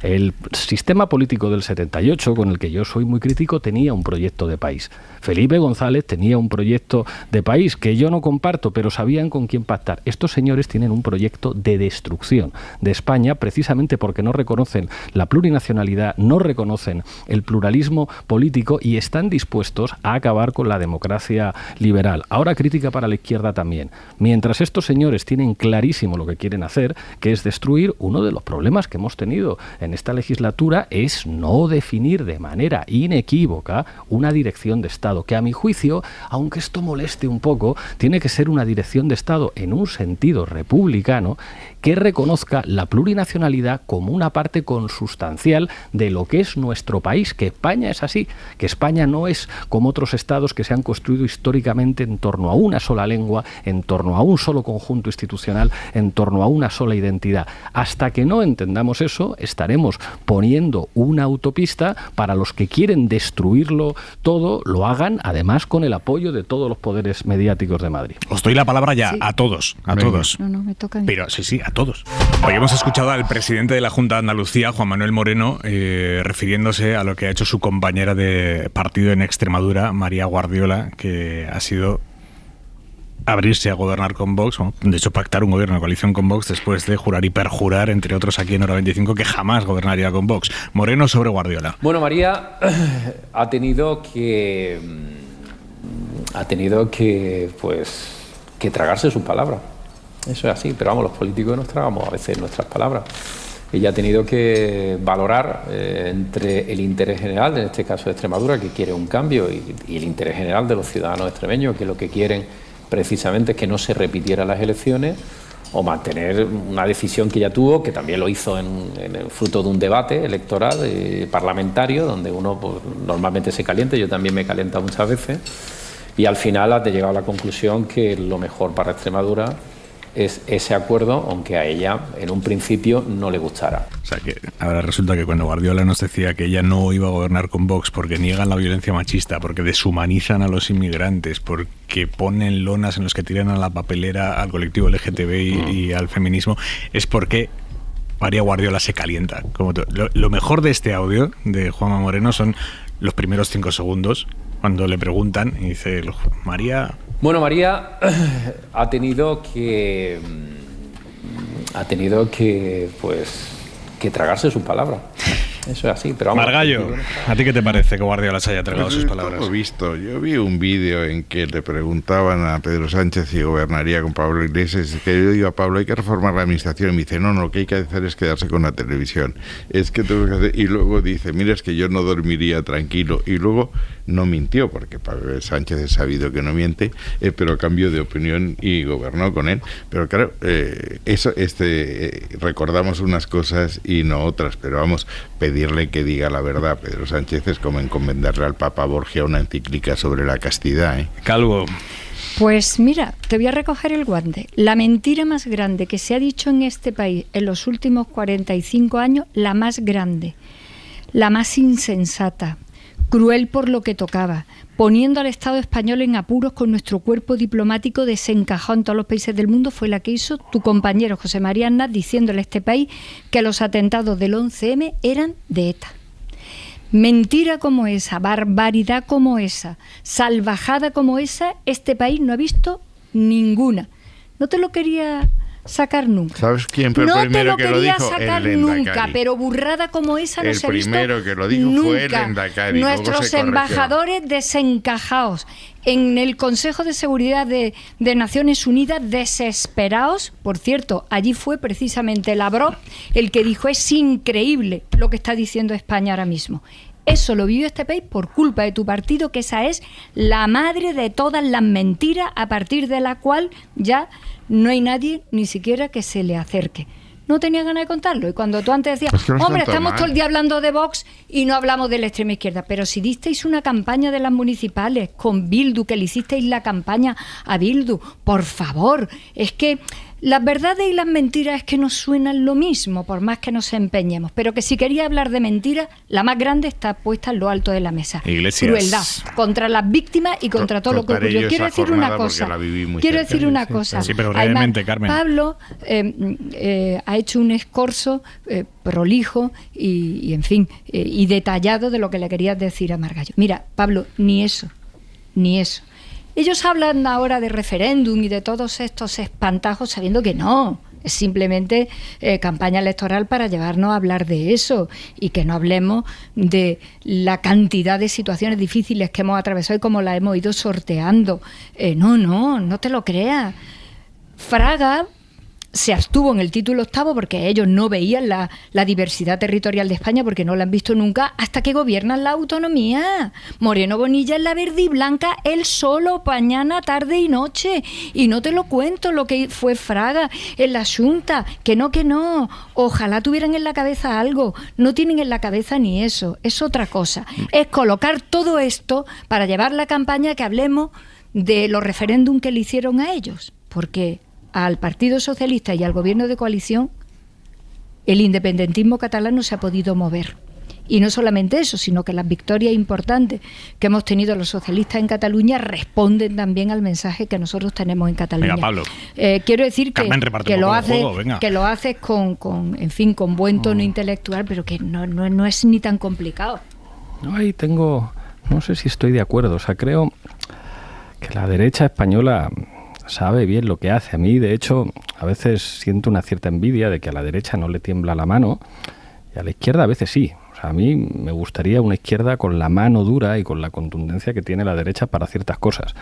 El sistema político del 78, con el que yo soy muy crítico, tenía un proyecto de país. Felipe González tenía un proyecto de país que yo no comparto, pero sabían con quién pactar. Estos señores tienen un proyecto de destrucción de España, precisamente porque no reconocen la plurinacionalidad, no reconocen el pluralismo político y están dispuestos a acabar con la democracia liberal. Ahora crítica para la izquierda también. Mientras estos señores tienen clarísimo lo que quieren hacer, que es destruir, uno de los problemas que hemos tenido en esta legislatura es no definir de manera inequívoca una dirección de Estado, que a mi juicio, aunque esto moleste un poco, tiene que ser una dirección de Estado en un sentido republicano que reconozca la plurinacionalidad como una parte consustancial de lo que es nuestro país, que España es así, que España no es como otros estados que se han construido históricamente en torno a una sola lengua, en torno a un solo conjunto institucional, en torno a una sola identidad. Hasta que no entendamos eso, estaremos poniendo una autopista para los que quieren destruirlo todo, lo hagan además con el apoyo de todos los poderes mediáticos de Madrid. Os doy la palabra ya, sí. a todos. No, me toca a mí. Pero sí, a todos. Hoy hemos escuchado al presidente de la Junta de Andalucía, Juan Manuel Moreno, refiriéndose a lo que ha hecho su compañera de partido en Extremadura, María Guardiola, que ha sido abrirse a gobernar con Vox, de hecho pactar un gobierno de coalición con Vox después de jurar y perjurar, entre otros aquí en Hora 25, que jamás gobernaría con Vox. Moreno sobre Guardiola. Bueno, María ha tenido que tragarse sus palabras. Eso es así, pero vamos, los políticos nos tragamos a veces nuestras palabras. Ella ha tenido que valorar entre el interés general, en este caso de Extremadura, que quiere un cambio, y el interés general de los ciudadanos extremeños, que lo que quieren precisamente es que no se repitieran las elecciones, o mantener una decisión que ya tuvo, que también lo hizo en el fruto de un debate electoral parlamentario, donde uno pues, normalmente se calienta, yo también me he calentado muchas veces, y al final ha llegado a la conclusión que lo mejor para Extremadura es ese acuerdo, aunque a ella en un principio no le gustara. O sea que ahora resulta que cuando Guardiola nos decía que ella no iba a gobernar con Vox porque niegan la violencia machista, porque deshumanizan a los inmigrantes, porque ponen lonas en los que tiran a la papelera al colectivo LGTB y al feminismo, es porque María Guardiola se calienta. Como lo mejor de este audio de Juanma Moreno son los primeros 5 segundos, cuando le preguntan y dice, María, Bueno, María ha tenido que tragarse sus palabras. Eso es así, pero vamos. Margallo, ¿a ti qué te parece que Guardiola se haya tragado sus palabras? Yo vi un vídeo en que le preguntaban a Pedro Sánchez si gobernaría con Pablo Iglesias, que yo digo a Pablo, hay que reformar la administración, y me dice, no, lo que hay que hacer es quedarse con la televisión. Es que tengo que hacer... Y luego dice, mira, es que yo no dormiría tranquilo. Y luego no mintió, porque Pablo Sánchez es sabido que no miente, pero cambió de opinión y gobernó con él. Pero claro, recordamos unas cosas y no otras, pero vamos, pedirle que diga la verdad a Pedro Sánchez es como encomendarle al Papa Borgia una encíclica sobre la castidad, ¿eh? Calvo. Pues mira, te voy a recoger el guante. La mentira más grande que se ha dicho en este país en los últimos 45 años, la más grande, la más insensata, cruel por lo que tocaba, poniendo al Estado español en apuros con nuestro cuerpo diplomático desencajado en todos los países del mundo, fue la que hizo tu compañero José María Aznar, diciéndole a este país que los atentados del 11M eran de ETA. Mentira como esa, barbaridad como esa, salvajada como esa, este país no ha visto ninguna. No te lo quería sacar nunca. ¿Sabes quién fue el primero que lo dijo? Sacar el nunca, pero burrada como esa no se ha visto. El primero que lo dijo nunca. Fue el Endacari. Nuestros embajadores desencajados en el Consejo de Seguridad de Naciones Unidas, desesperados. Por cierto, allí fue precisamente Lavrov el que dijo, es increíble lo que está diciendo España ahora mismo. Eso lo vivió este país por culpa de tu partido, que esa es la madre de todas las mentiras, a partir de la cual ya no hay nadie ni siquiera que se le acerque. No tenía ganas de contarlo. Y cuando tú antes decías, hombre, estamos todo el día hablando de Vox y no hablamos de la extrema izquierda. Pero si disteis una campaña de las municipales con Bildu, que le hicisteis la campaña a Bildu, por favor, es que las verdades y las mentiras es que nos suenan lo mismo, por más que nos empeñemos. Pero que si quería hablar de mentiras, la más grande está puesta en lo alto de la mesa. Iglesias. Crueldad contra las víctimas y contra todo lo que ocurrió. Quiero decir una cosa. Sí, pero brevemente, Carmen. Pablo ha hecho un escorzo prolijo y en fin, y detallado de lo que le querías decir a Margallo. Mira, Pablo, ni eso. Ellos hablan ahora de referéndum y de todos estos espantajos sabiendo que no. Es simplemente campaña electoral para llevarnos a hablar de eso y que no hablemos de la cantidad de situaciones difíciles que hemos atravesado y cómo las hemos ido sorteando. No te lo creas. Fraga se abstuvo en el título 8 porque ellos no veían la diversidad territorial de España, porque no la han visto nunca hasta que gobiernan la autonomía. Moreno Bonilla en la verde y blanca, él solo, mañana, tarde y noche. Y no te lo cuento lo que fue Fraga en la Xunta, que no. Ojalá tuvieran en la cabeza algo. No tienen en la cabeza ni eso. Es otra cosa. Es colocar todo esto para llevar la campaña que hablemos de los referéndum que le hicieron a ellos. Porque al Partido Socialista y al Gobierno de coalición, el independentismo catalán no se ha podido mover. Y no solamente eso, sino que las victorias importantes que hemos tenido los socialistas en Cataluña responden también al mensaje que nosotros tenemos en Cataluña. Venga, Pablo. Quiero decir Carmen, que lo haces con buen tono intelectual, pero que no es ni tan complicado. No sé si estoy de acuerdo. O sea, creo que la derecha española sabe bien lo que hace. A mí, de hecho, a veces siento una cierta envidia de que a la derecha no le tiembla la mano y a la izquierda a veces sí. O sea, a mí me gustaría una izquierda con la mano dura y con la contundencia que tiene la derecha para ciertas cosas.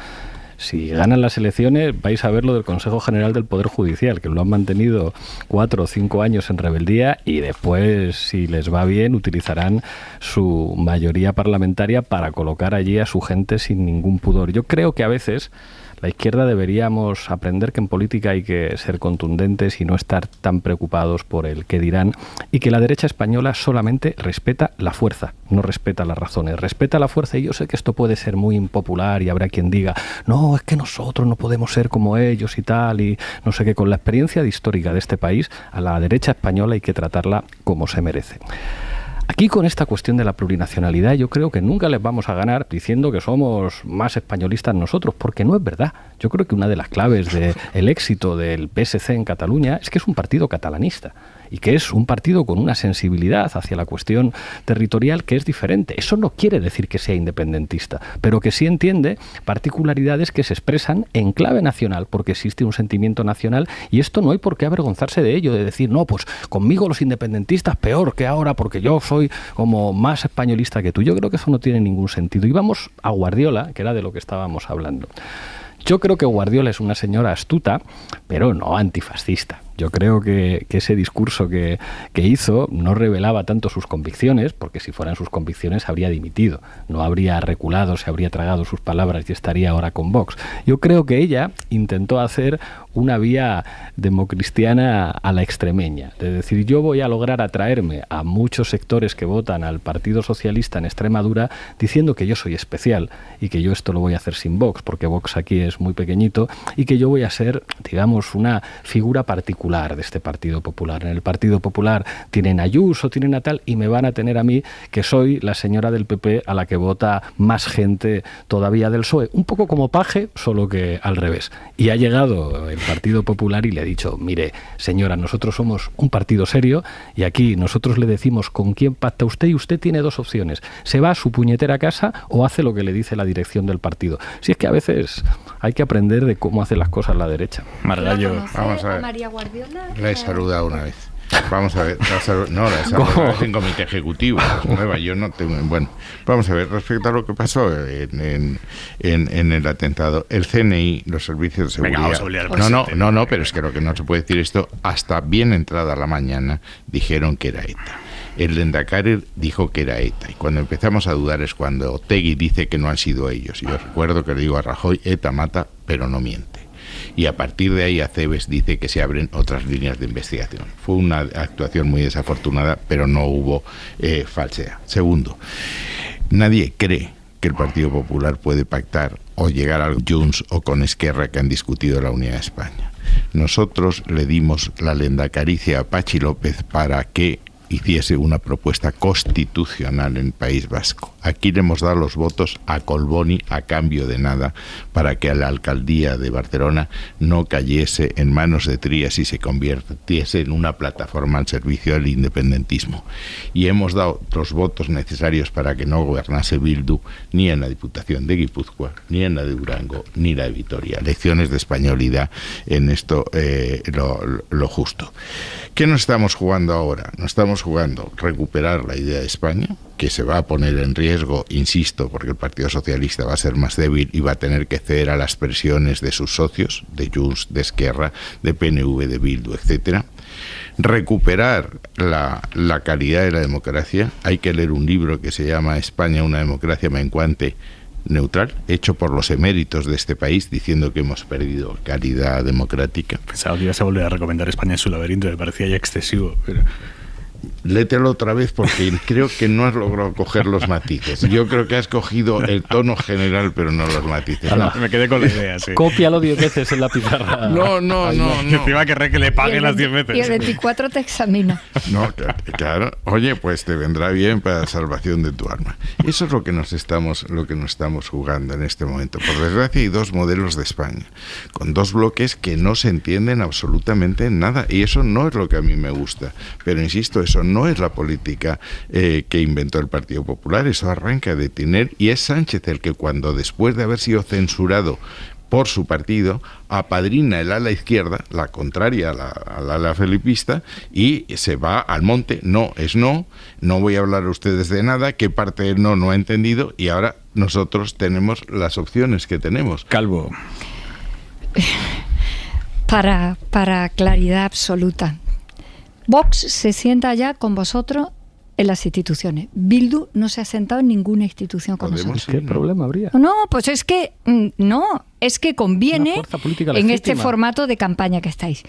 Si ganan las elecciones, vais a ver lo del Consejo General del Poder Judicial, que lo han mantenido 4 o 5 años en rebeldía y después, si les va bien, utilizarán su mayoría parlamentaria para colocar allí a su gente sin ningún pudor. Yo creo que a veces la izquierda deberíamos aprender que en política hay que ser contundentes y no estar tan preocupados por el qué dirán, y que la derecha española solamente respeta la fuerza, no respeta las razones, respeta la fuerza. Y yo sé que esto puede ser muy impopular y habrá quien diga, no, es que nosotros no podemos ser como ellos y tal, y no sé qué. Con la experiencia histórica de este país, a la derecha española hay que tratarla como se merece. Aquí con esta cuestión de la plurinacionalidad yo creo que nunca les vamos a ganar diciendo que somos más españolistas nosotros, porque no es verdad. Yo creo que una de las claves del éxito del PSC en Cataluña es que es un partido catalanista y que es un partido con una sensibilidad hacia la cuestión territorial que es diferente. Eso no quiere decir que sea independentista, pero que sí entiende particularidades que se expresan en clave nacional, porque existe un sentimiento nacional y esto no hay por qué avergonzarse de ello, de decir, no, pues conmigo los independentistas peor que ahora porque yo soy como más españolista que tú. Yo creo que eso no tiene ningún sentido. Y vamos a Guardiola, que era de lo que estábamos hablando. Yo creo que Guardiola es una señora astuta, pero no antifascista. Yo creo que ese discurso que hizo no revelaba tanto sus convicciones, porque si fueran sus convicciones habría dimitido, no habría reculado, se habría tragado sus palabras y estaría ahora con Vox. Yo creo que ella intentó hacer una vía democristiana a la extremeña, de decir, yo voy a lograr atraerme a muchos sectores que votan al Partido Socialista en Extremadura diciendo que yo soy especial y que yo esto lo voy a hacer sin Vox, porque Vox aquí es muy pequeñito y que yo voy a ser, digamos, una figura particular de este Partido Popular. En el Partido Popular tienen a Ayuso, tienen a tal, y me van a tener a mí, que soy la señora del PP a la que vota más gente todavía del PSOE. Un poco como Paje, solo que al revés. Y ha llegado el Partido Popular y le ha dicho, mire, señora, nosotros somos un partido serio y aquí nosotros le decimos con quién pacta usted y usted tiene dos opciones. Se va a su puñetera casa o hace lo que le dice la dirección del partido. Si es que a veces hay que aprender de cómo hace las cosas la derecha. Margallo, vamos a ver. María Guardiola. La he saludado una vez. Vamos a ver, la he saludado en comité ejecutivo, es nueva, yo no tengo... Bueno, vamos a ver, respecto a lo que pasó en el atentado, el CNI, los servicios de seguridad... Venga, vamos a olvidar No, pero es que lo que no se puede decir esto, hasta bien entrada la mañana, dijeron que era ETA. El Lehendakari dijo que era ETA, y cuando empezamos a dudar es cuando Otegi dice que no han sido ellos. Y yo recuerdo que le digo a Rajoy, ETA mata, pero no miente. Y a partir de ahí Acebes dice que se abren otras líneas de investigación. Fue una actuación muy desafortunada, pero no hubo falsedad. Segundo, nadie cree que el Partido Popular puede pactar o llegar a Junts o con Esquerra, que han discutido la unidad de España. Nosotros le dimos la lehendakaricia a Patxi López para que hiciese una propuesta constitucional en el País Vasco. Aquí le hemos dado los votos a Colboni a cambio de nada para que la alcaldía de Barcelona no cayese en manos de Trías y se convirtiese en una plataforma al servicio del independentismo. Y hemos dado los votos necesarios para que no gobernase Bildu ni en la Diputación de Guipúzcoa, ni en la de Durango, ni la de Vitoria. Lecciones de españolidad en esto, lo justo. ¿Qué nos estamos jugando ahora? Nos estamos jugando recuperar la idea de España, que se va a poner en riesgo, insisto, porque el Partido Socialista va a ser más débil y va a tener que ceder a las presiones de sus socios, de Junts, de Esquerra, de PNV, de Bildu, etcétera. Recuperar la calidad de la democracia. Hay que leer un libro que se llama España, una democracia menguante, neutral, hecho por los eméritos de este país, diciendo que hemos perdido calidad democrática. Pensaba que ibas a volver a recomendar España en su laberinto, me parecía ya excesivo, pero... Léetelo otra vez porque creo que no has logrado coger los matices. Yo creo que has cogido el tono general, pero no los matices. No. Me quedé con la idea, sí. Cópialo 10 veces en la pizarra. No. Encima querré que le paguen las 10 veces. Y el 24 te examina. No, claro. Oye, pues te vendrá bien para la salvación de tu alma. Eso es lo que nos estamos jugando en este momento. Por desgracia hay dos modelos de España, con dos bloques que no se entienden absolutamente en nada. Y eso no es lo que a mí me gusta. Pero insisto, eso no es la política que inventó el Partido Popular. Eso arranca de tener, y es Sánchez el que, cuando después de haber sido censurado por su partido, apadrina el ala izquierda, la contraria al ala felipista, y se va al monte. No es no voy a hablar a ustedes de nada, qué parte del no ha entendido, y ahora nosotros tenemos las opciones que tenemos. Calvo. Para claridad absoluta, Vox se sienta ya con vosotros en las instituciones. Bildu no se ha sentado en ninguna institución con nosotros. ¿Qué problema habría? No, pues es que conviene en este formato de campaña que estáis.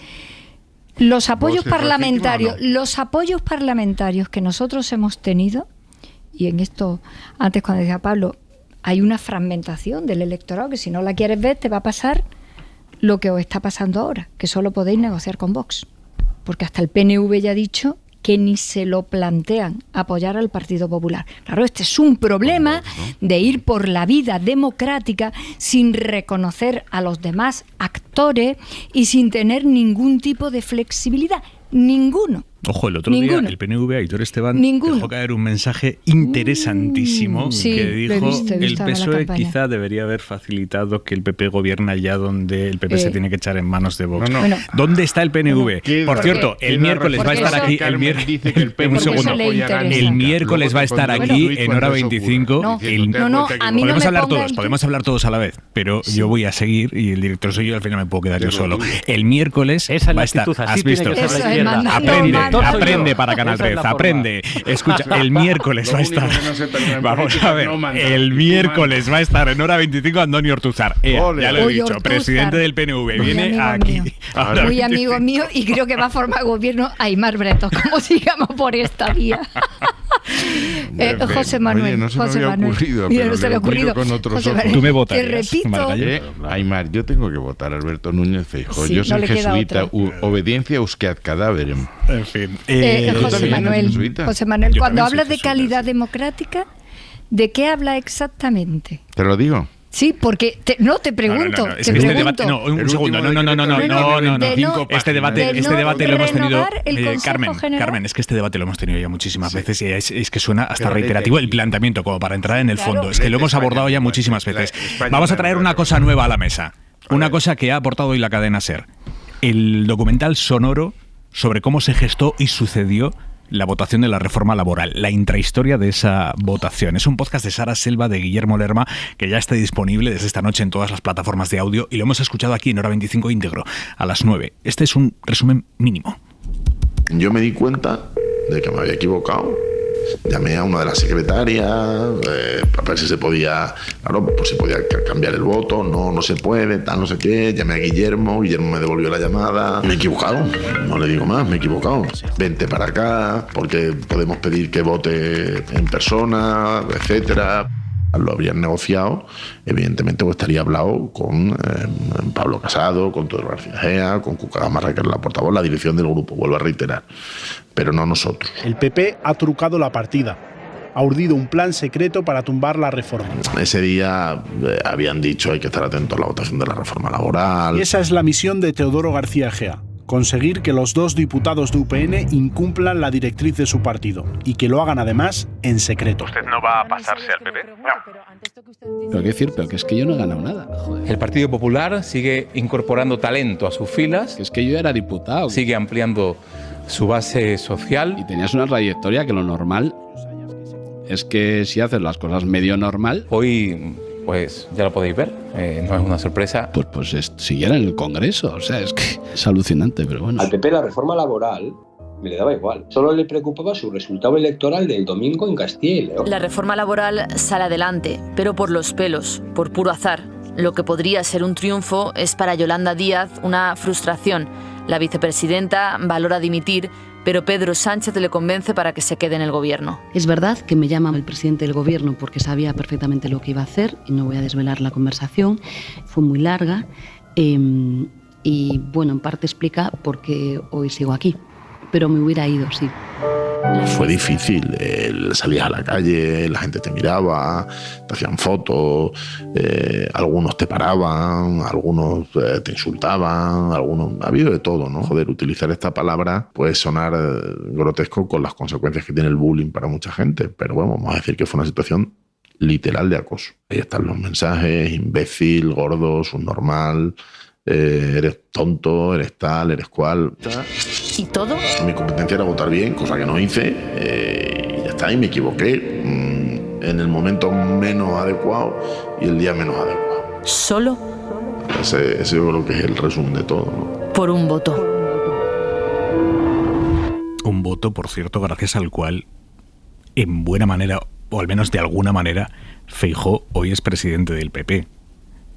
Los apoyos parlamentarios, que nosotros hemos tenido, y en esto, antes cuando decía Pablo, hay una fragmentación del electorado que si no la quieres ver te va a pasar lo que os está pasando ahora, que solo podéis negociar con Vox. Porque hasta el PNV ya ha dicho que ni se lo plantean apoyar al Partido Popular. Claro, este es un problema de ir por la vida democrática sin reconocer a los demás actores y sin tener ningún tipo de flexibilidad. Ninguno. Ojo, el otro día el PNV, Aitor Esteban, dejó caer un mensaje interesantísimo que dijo el PSOE quizá debería haber facilitado que el PP gobierna allá donde el PP se tiene que echar en manos de Vox. Bueno, ¿dónde está el PNV? Por cierto, el miércoles va a estar aquí. El miércoles va a estar aquí en hora 25. Podemos hablar todos a la vez, pero yo voy a seguir y el director soy yo, al final me puedo quedar yo solo. El miércoles va a estar. ¿Has visto? Aprende para Canal 13, aprende. Escucha, el miércoles va a estar. Vamos a ver, el miércoles va a estar en hora 25 Andoni Ortuzar. Ya lo he dicho, presidente del PNV. Viene aquí. Muy amigo mío y creo que va a formar gobierno Aimar Bretos, como sigamos por esta vía. José Manuel. Oye, no se me había ocurrido, pero no se había ocurrido con otros ojos. Tú me votas. Te repito. Aimar, yo tengo que votar a Alberto Núñez Feijóo. Yo soy jesuita. Obediencia usquead cadáverem. En fin. José Manuel, cuando hablas de calidad democrática, ¿de qué habla exactamente? Te lo digo. Sí, porque te pregunto. Un segundo. No. Este debate lo hemos tenido. Carmen, es que este debate lo hemos tenido ya muchísimas veces y es que suena hasta reiterativo el planteamiento, como para entrar en el fondo. Es que lo hemos abordado ya muchísimas veces. Vamos a traer una cosa nueva a la mesa. Una cosa que ha aportado hoy la cadena SER. El documental sonoro sobre cómo se gestó y sucedió la votación de la reforma laboral, la intrahistoria de esa votación. Es un podcast de Sara Selva, de Guillermo Lerma, que ya está disponible desde esta noche en todas las plataformas de audio y lo hemos escuchado aquí en hora 25 íntegro, a las 9. Este es un resumen mínimo. Yo me di cuenta de que me había equivocado. Llamé a una de las secretarias para ver si se podía, si podía cambiar el voto. No se puede, tal, no sé qué. Llamé a Guillermo me devolvió la llamada. Me he equivocado, no le digo más, me he equivocado. Vente para acá, porque podemos pedir que vote en persona, etcétera. Lo habrían negociado, evidentemente estaría hablado con Pablo Casado, con Teodoro García Egea, con Cuca Gamarra, que era la portavoz, la dirección del grupo, vuelvo a reiterar, pero no nosotros. El PP ha trucado la partida, ha urdido un plan secreto para tumbar la reforma. Ese día habían dicho hay que estar atentos a la votación de la reforma laboral. Y esa es la misión de Teodoro García Egea. Conseguir que los 2 diputados de UPN incumplan la directriz de su partido y que lo hagan además en secreto. ¿Usted no va a pasarse al PP? No. Pero qué decir, pero que es que yo no he ganado nada. Joder. El Partido Popular sigue incorporando talento a sus filas. Es que yo era diputado. Sigue ampliando su base social. Y tenías una trayectoria que lo normal es que si haces las cosas medio normal... Hoy... pues ya lo podéis ver, no es una sorpresa. Pues siguiera en el Congreso, o sea, es que es alucinante, pero bueno. Al PP la reforma laboral me le daba igual, solo le preocupaba su resultado electoral del domingo en Castilla y León. La reforma laboral sale adelante, pero por los pelos, por puro azar. Lo que podría ser un triunfo es para Yolanda Díaz una frustración. La vicepresidenta valora dimitir, pero Pedro Sánchez le convence para que se quede en el gobierno. Es verdad que me llama el presidente del gobierno porque sabía perfectamente lo que iba a hacer y no voy a desvelar la conversación. Fue muy larga y bueno, en parte explica por qué hoy sigo aquí, pero me hubiera ido, sí. Fue difícil, salías a la calle, la gente te miraba, te hacían fotos, algunos te paraban, algunos te insultaban, ha habido de todo, ¿no? Joder, utilizar esta palabra puede sonar grotesco con las consecuencias que tiene el bullying para mucha gente, pero bueno, vamos a decir que fue una situación literal de acoso. Ahí están los mensajes: imbécil, gordo, subnormal, eres tonto, eres tal, eres cual. ¿Y todo? Mi competencia era votar bien, cosa que no hice, y ya está, y me equivoqué en el momento menos adecuado y el día menos adecuado. ¿Solo? Ese yo creo que es el resumen de todo, ¿no? Por un voto. Un voto, por cierto, gracias al cual, en buena manera, o al menos de alguna manera, Feijóo hoy es presidente del PP.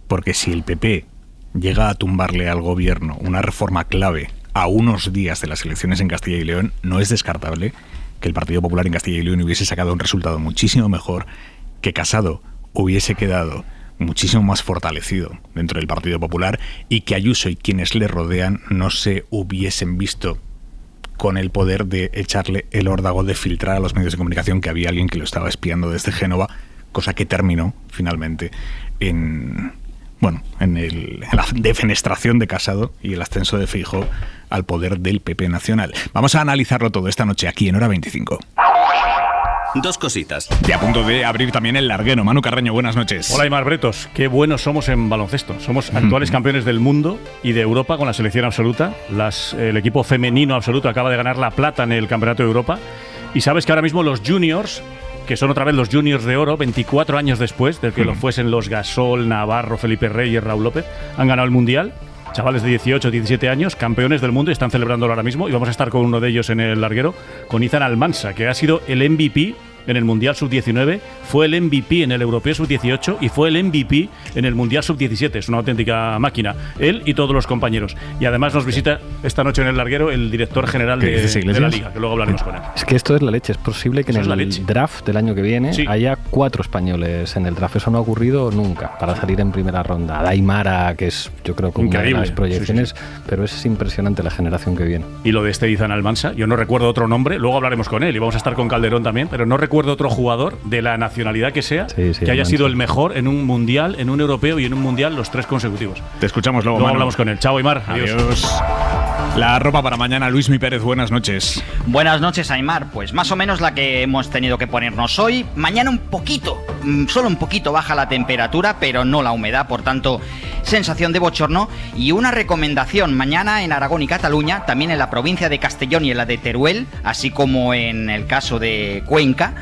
Porque si el PP llega a tumbarle al gobierno una reforma clave a unos días de las elecciones en Castilla y León, no es descartable que el Partido Popular en Castilla y León hubiese sacado un resultado muchísimo mejor, que Casado hubiese quedado muchísimo más fortalecido dentro del Partido Popular y que Ayuso y quienes le rodean no se hubiesen visto con el poder de echarle el órdago, de filtrar a los medios de comunicación que había alguien que lo estaba espiando desde Génova, cosa que terminó finalmente en la defenestración de Casado y el ascenso de Feijóo al poder del PP nacional. Vamos a analizarlo todo esta noche aquí en Hora 25. Dos cositas. Y a punto de abrir también el larguero. Manu Carreño, buenas noches. Hola, Aimar Bretos. Qué buenos somos en baloncesto. Somos actuales campeones del mundo y de Europa con la selección absoluta. El equipo femenino absoluto acaba de ganar la plata en el Campeonato de Europa. Y sabes que ahora mismo los juniors, que son otra vez los juniors de oro, 24 años después de que lo fuesen los Gasol, Navarro, Felipe Reyes, Raúl López, han ganado el Mundial. Chavales de 18, 17 años, campeones del mundo, y están celebrándolo ahora mismo. Y vamos a estar con uno de ellos en el larguero, con Izan Almansa, que ha sido el MVP en el Mundial Sub-19, fue el MVP en el Europeo Sub-18 y fue el MVP en el Mundial Sub-17. Es una auténtica máquina, él y todos los compañeros. Y además nos visita esta noche en el larguero el director general de la Liga, que luego hablaremos con él. Es que esto es la leche. Es posible que en el draft del año que viene haya 4 españoles en el draft. Eso no ha ocurrido nunca para salir en primera ronda. Daimara, que es, yo creo, como una de las proyecciones, pero es impresionante la generación que viene. Y lo de este Izan Almansa, yo no recuerdo otro nombre, luego hablaremos con él y vamos a estar con Calderón también, pero no recuerdo otro jugador de la nacionalidad que sea que haya sido el mejor en un mundial, en un europeo y en un mundial los 3 consecutivos. Te escuchamos luego, Manu. Hablamos con él. Chao, Aimar. Adiós. La ropa para mañana, Luismi Pérez, buenas noches. Buenas noches, Aimar. Pues más o menos la que hemos tenido que ponernos hoy. Mañana un poquito, solo un poquito baja la temperatura, pero no la humedad, por tanto, sensación de bochorno. Y una recomendación, mañana en Aragón y Cataluña, también en la provincia de Castellón y en la de Teruel, así como en el caso de Cuenca,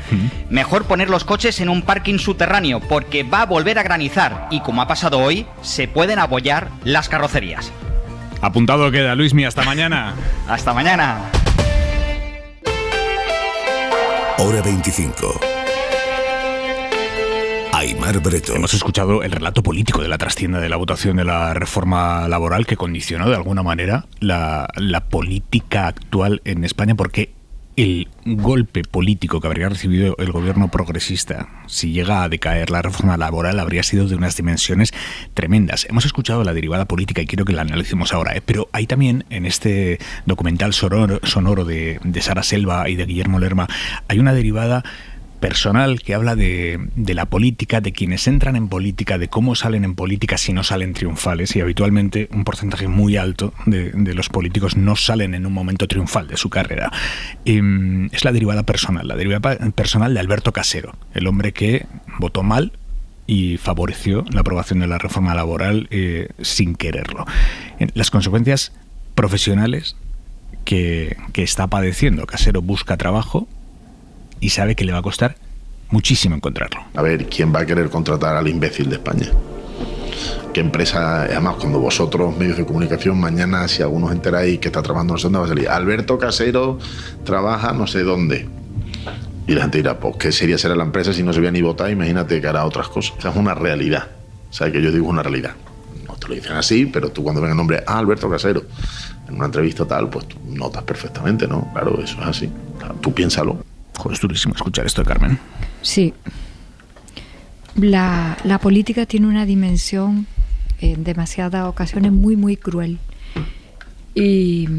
mejor poner los coches en un parking subterráneo, porque va a volver a granizar y, como ha pasado hoy, se pueden abollar las carrocerías. Apuntado queda, Luismi, hasta mañana. Hasta mañana. Hora 25. Aimar Bretos. Hemos escuchado el relato político de la trastienda de la votación de la reforma laboral que condicionó de alguna manera la política actual en España, porque el golpe político que habría recibido el gobierno progresista si llega a decaer la reforma laboral habría sido de unas dimensiones tremendas. Hemos escuchado la derivada política y quiero que la analicemos ahora, pero hay también en este documental sonoro de Sara Selva y de Guillermo Lerma, hay una derivada personal que habla de la política, de quienes entran en política, de cómo salen en política si no salen triunfales, y habitualmente un porcentaje muy alto de los políticos no salen en un momento triunfal de su carrera. Es la derivada personal de Alberto Casero, el hombre que votó mal y favoreció la aprobación de la reforma laboral sin quererlo. Las consecuencias profesionales que está padeciendo. Casero busca trabajo y sabe que le va a costar muchísimo encontrarlo. A ver, ¿quién va a querer contratar al imbécil de España? ¿Qué empresa? Además, cuando vosotros, medios de comunicación, mañana, si algunos enteráis que está trabajando no sé dónde, va a salir Alberto Casero trabaja no sé dónde. Y la gente dirá, pues, ¿qué sería ser la empresa si no se veía ni votar? Imagínate que hará otras cosas. Esa es una realidad. O sea, que yo digo una realidad. No te lo dicen así, pero tú cuando ven el nombre, Alberto Casero, en una entrevista tal, pues tú notas perfectamente, ¿no? Claro, eso es así. Tú piénsalo. Joder, es durísimo escuchar esto, Carmen. Sí. La política tiene una dimensión en demasiadas ocasiones muy, muy cruel. Y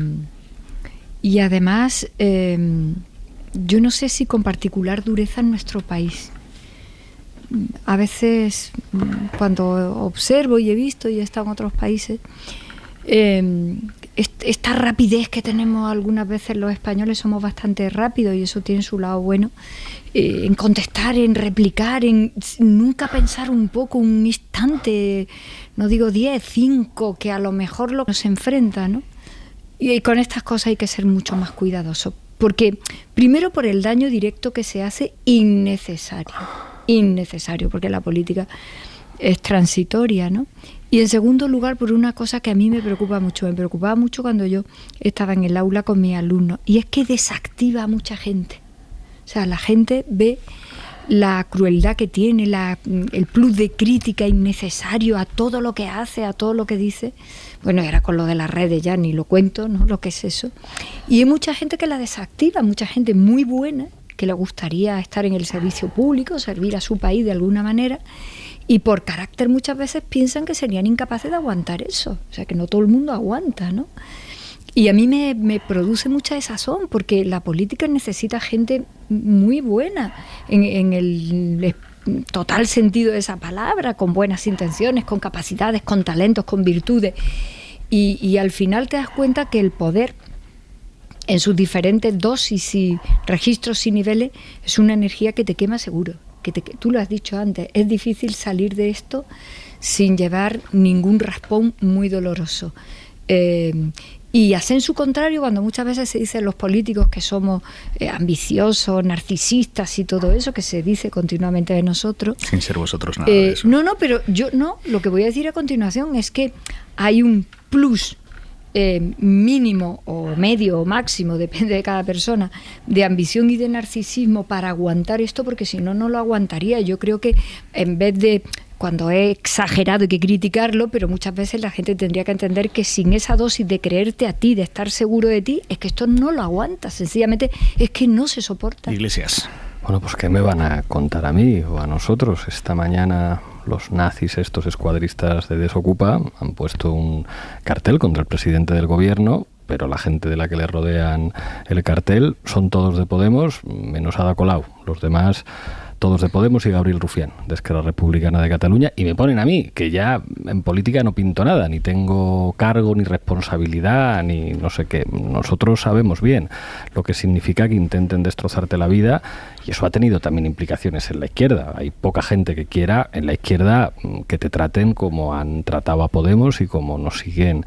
además, yo no sé si con particular dureza en nuestro país. A veces, cuando observo y he visto y he estado en otros países, esta rapidez que tenemos algunas veces los españoles, somos bastante rápidos y eso tiene su lado bueno, en contestar, en replicar, en nunca pensar un poco, un instante, no digo 10, 5, que a lo mejor lo que nos enfrenta, ¿no? Y con estas cosas hay que ser mucho más cuidadosos, porque primero por el daño directo que se hace innecesario, porque la política es transitoria, ¿no? Y en segundo lugar, por una cosa que a mí me preocupa mucho, me preocupaba mucho cuando yo estaba en el aula con mis alumnos, y es que desactiva a mucha gente. O sea, la gente ve la crueldad que tiene, el plus de crítica innecesario a todo lo que hace, a todo lo que dice. Bueno, era con lo de las redes, ya ni lo cuento, ¿no? Lo que es eso. Y hay mucha gente que la desactiva, mucha gente muy buena, que le gustaría estar en el servicio público, servir a su país de alguna manera, y por carácter muchas veces piensan que serían incapaces de aguantar eso. O sea, que no todo el mundo aguanta, ¿no? Y a mí me produce mucha desazón, porque la política necesita gente muy buena en el total sentido de esa palabra, con buenas intenciones, con capacidades, con talentos, con virtudes. Y al final te das cuenta que el poder, en sus diferentes dosis y registros y niveles, es una energía que te quema seguro. Tú lo has dicho antes, es difícil salir de esto sin llevar ningún raspón muy doloroso. Y hacen su contrario cuando muchas veces se dice los políticos que somos ambiciosos, narcisistas y todo eso, que se dice continuamente de nosotros. Sin ser vosotros nada de eso. No, pero lo que voy a decir a continuación es que hay un plus mínimo o medio o máximo, depende de cada persona, de ambición y de narcisismo para aguantar esto, porque si no, no lo aguantaría. Yo creo que en vez de, cuando he exagerado hay que criticarlo, pero muchas veces la gente tendría que entender que sin esa dosis de creerte a ti, de estar seguro de ti, es que esto no lo aguanta, sencillamente es que no se soporta. Iglesias. Bueno, pues ¿qué me van a contar a mí o a nosotros? Esta mañana los nazis, estos escuadristas de Desokupa, han puesto un cartel contra el presidente del gobierno, pero la gente de la que le rodean el cartel son todos de Podemos, menos Ada Colau. Los demás, todos de Podemos y Gabriel Rufián, de Esquerra Republicana de Cataluña, y me ponen a mí, que ya en política no pinto nada, ni tengo cargo, ni responsabilidad, ni no sé qué. Nosotros sabemos bien lo que significa que intenten destrozarte la vida, y eso ha tenido también implicaciones en la izquierda. Hay poca gente que quiera en la izquierda que te traten como han tratado a Podemos y como nos siguen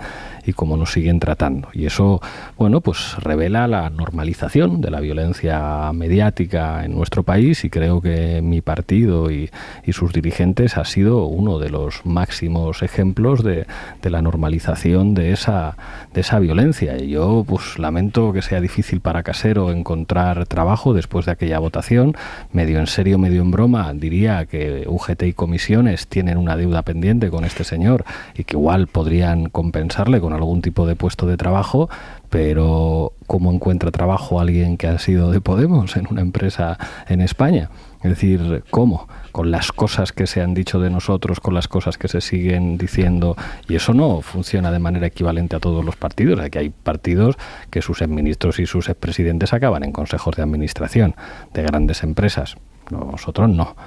tratando. Y eso, bueno, pues revela la normalización de la violencia mediática en nuestro país, y creo que mi partido y sus dirigentes ha sido uno de los máximos ejemplos de la normalización de esa violencia. Y yo pues lamento que sea difícil para Casero encontrar trabajo después de aquella votación. Medio en serio, medio en broma, diría que UGT y comisiones tienen una deuda pendiente con este señor y que igual podrían compensarle con algún tipo de puesto de trabajo, pero ¿cómo encuentra trabajo alguien que ha sido de Podemos en una empresa en España? Es decir, ¿cómo? Con las cosas que se han dicho de nosotros, con las cosas que se siguen diciendo, y eso no funciona de manera equivalente a todos los partidos. Aquí hay partidos que sus exministros y sus expresidentes acaban en consejos de administración de grandes empresas. Nosotros no.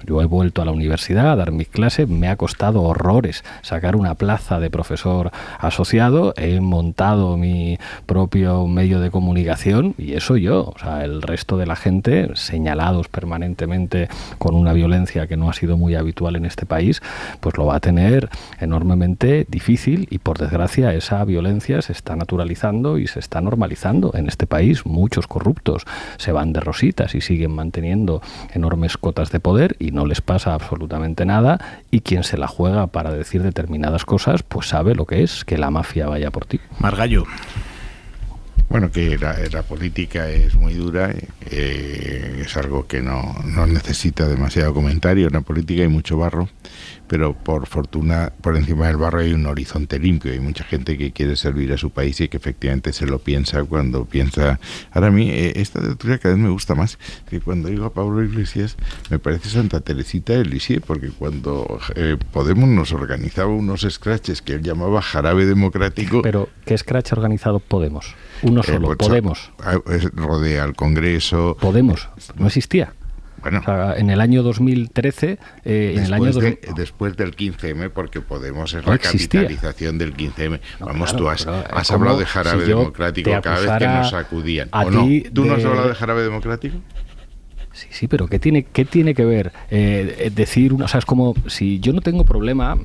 Yo he vuelto a la universidad a dar mis clases, me ha costado horrores sacar una plaza de profesor asociado, he montado mi propio medio de comunicación, y eso yo, o sea, el resto de la gente, señalados permanentemente con una violencia que no ha sido muy habitual en este país, pues lo va a tener enormemente difícil, y por desgracia esa violencia se está naturalizando y se está normalizando en este país. Muchos corruptos se van de rositas y siguen manteniendo enormes cotas de poder y no les pasa absolutamente nada, y quien se la juega para decir determinadas cosas pues sabe lo que es que la mafia vaya por ti. Margallo. Bueno, que la política es muy dura, es algo que no necesita demasiado comentario. En la política hay mucho barro, pero por fortuna por encima del barro hay un horizonte limpio. Hay mucha gente que quiere servir a su país y que efectivamente se lo piensa cuando piensa. Ahora a mí esta tertulia cada vez me gusta más, que cuando digo a Pablo Iglesias me parece Santa Teresita de Lisieux, porque cuando Podemos nos organizaba unos scratches que él llamaba jarabe democrático. Pero ¿qué scratch ha organizado Podemos? Uno solo, pues, Podemos. Rodea al Congreso. Podemos, no existía. Bueno, o sea, en el año 2013, después del 15M, porque Podemos es no la existía. Capitalización del 15M. No, Vamos, claro, tú has hablado de jarabe democrático cada vez que nos acudían. ¿O no? ¿Tú no has hablado de jarabe democrático? Sí, pero ¿qué tiene que ver decir una? O sea, es como si yo no tengo problema,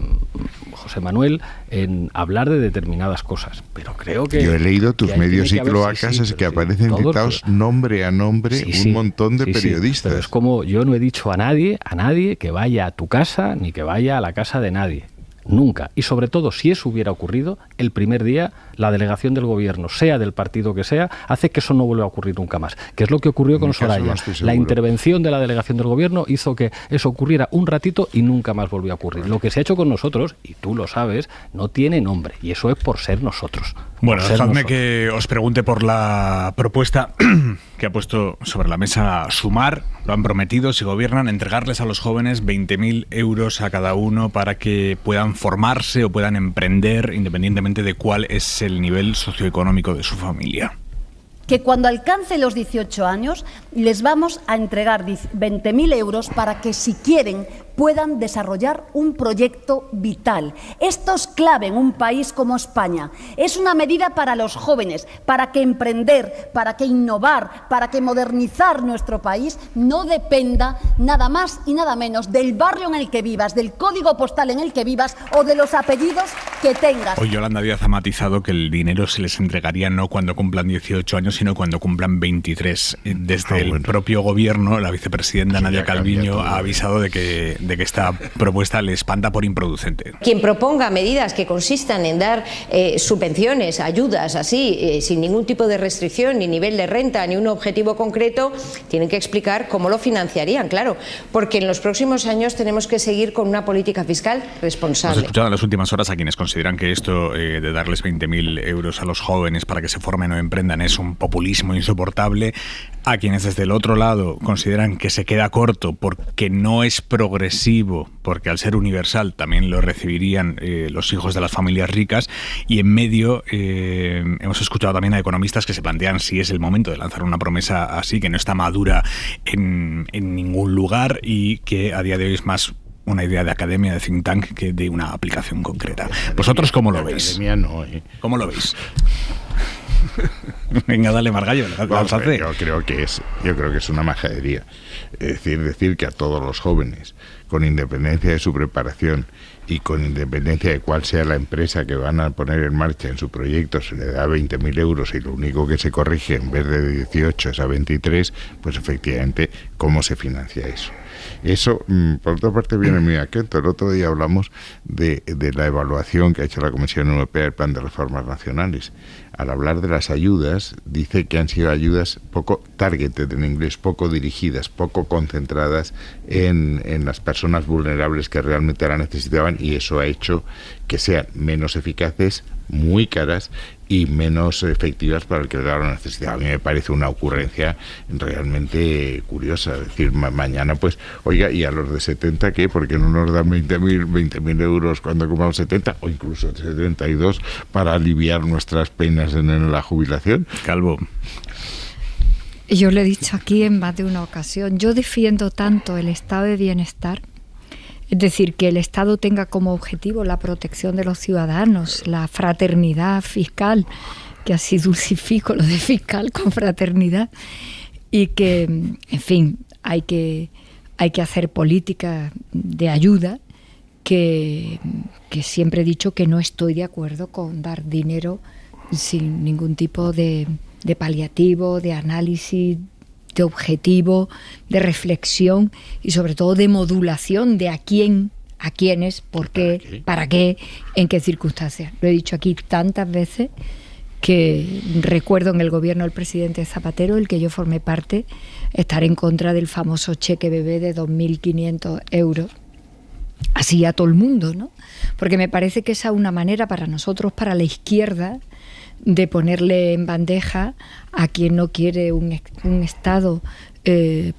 José Manuel, en hablar de determinadas cosas, pero creo que yo he leído tus medios y cloacas, es que aparecen citados nombre a nombre un montón de periodistas. Pero es como yo no he dicho a nadie que vaya a tu casa ni que vaya a la casa de nadie. Nunca. Y sobre todo, si eso hubiera ocurrido, el primer día la delegación del gobierno, sea del partido que sea, hace que eso no vuelva a ocurrir nunca más. Que es lo que ocurrió con Soraya. La intervención de la delegación del gobierno hizo que eso ocurriera un ratito y nunca más volvió a ocurrir. Lo que se ha hecho con nosotros, y tú lo sabes, no tiene nombre. Y eso es por ser nosotros. Bueno, dejadme que os pregunte por la propuesta que ha puesto sobre la mesa Sumar. Lo han prometido, si gobiernan, entregarles a los jóvenes 20.000 euros a cada uno para que puedan formarse o puedan emprender independientemente de cuál es el nivel socioeconómico de su familia. Que cuando alcancen los 18 años les vamos a entregar 20.000 euros para que, si quieren, puedan desarrollar un proyecto vital. Esto es clave en un país como España. Es una medida para los jóvenes, para que emprender, para que innovar, para que modernizar nuestro país no dependa nada más y nada menos del barrio en el que vivas, del código postal en el que vivas o de los apellidos que tengas. Hoy Yolanda Díaz ha matizado que el dinero se les entregaría no cuando cumplan 18 años, sino cuando cumplan 23. Desde el propio gobierno, la vicepresidenta Nadia Calviño ha avisado de que esta propuesta le espanta por improducente. Quien proponga medidas que consistan en dar subvenciones, ayudas, así, sin ningún tipo de restricción, ni nivel de renta, ni un objetivo concreto, tienen que explicar cómo lo financiarían, claro, porque en los próximos años tenemos que seguir con una política fiscal responsable. Hemos escuchado en las últimas horas a quienes consideran que esto de darles 20.000 euros a los jóvenes para que se formen o emprendan es un populismo insoportable, a quienes desde el otro lado consideran que se queda corto porque no es progresivo, porque al ser universal también lo recibirían los hijos de las familias ricas, y en medio hemos escuchado también a economistas que se plantean si es el momento de lanzar una promesa así, que no está madura en ningún lugar y que a día de hoy es más una idea de academia, de think tank, que de una aplicación concreta. ¿Vosotros cómo lo veis? Academia no, ¿Cómo lo veis? Venga, dale, Margallo. Yo creo que es una majadería. Es decir que a todos los jóvenes, con independencia de su preparación y con independencia de cuál sea la empresa que van a poner en marcha en su proyecto, se le da 20.000 euros y lo único que se corrige en vez de 18 es a 23, pues efectivamente, ¿cómo se financia eso? Eso, por otra parte, viene muy a cuento. El otro día hablamos de la evaluación que ha hecho la Comisión Europea del Plan de Reformas Nacionales. Al hablar de las ayudas, dice que han sido ayudas poco targeted en inglés, poco dirigidas, poco concentradas en las personas vulnerables que realmente la necesitaban, y eso ha hecho que sean menos eficaces, muy caras y menos efectivas para el que la necesitaba. A mí me parece una ocurrencia realmente curiosa. Es decir, mañana, pues, oiga, ¿y a los de 70 qué? ¿Por qué no nos dan 20.000 euros cuando cumplamos 70 o incluso 72 para aliviar nuestras penas en la jubilación? Calvo. Yo le he dicho aquí en más de una ocasión, yo defiendo tanto el estado de bienestar. Es decir, que el Estado tenga como objetivo la protección de los ciudadanos, la fraternidad fiscal, que así dulcifico lo de fiscal con fraternidad, y que, en fin, hay que hacer políticas de ayuda, que siempre he dicho que no estoy de acuerdo con dar dinero sin ningún tipo de paliativo, de análisis, de objetivo, de reflexión y sobre todo de modulación de a quién, a quiénes, por qué, para qué, en qué circunstancias. Lo he dicho aquí tantas veces que recuerdo en el gobierno del presidente Zapatero, el que yo formé parte, estar en contra del famoso cheque bebé de 2.500 euros. Así a todo el mundo, ¿no? Porque me parece que esa es una manera para nosotros, para la izquierda, de ponerle en bandeja a quien no quiere un Estado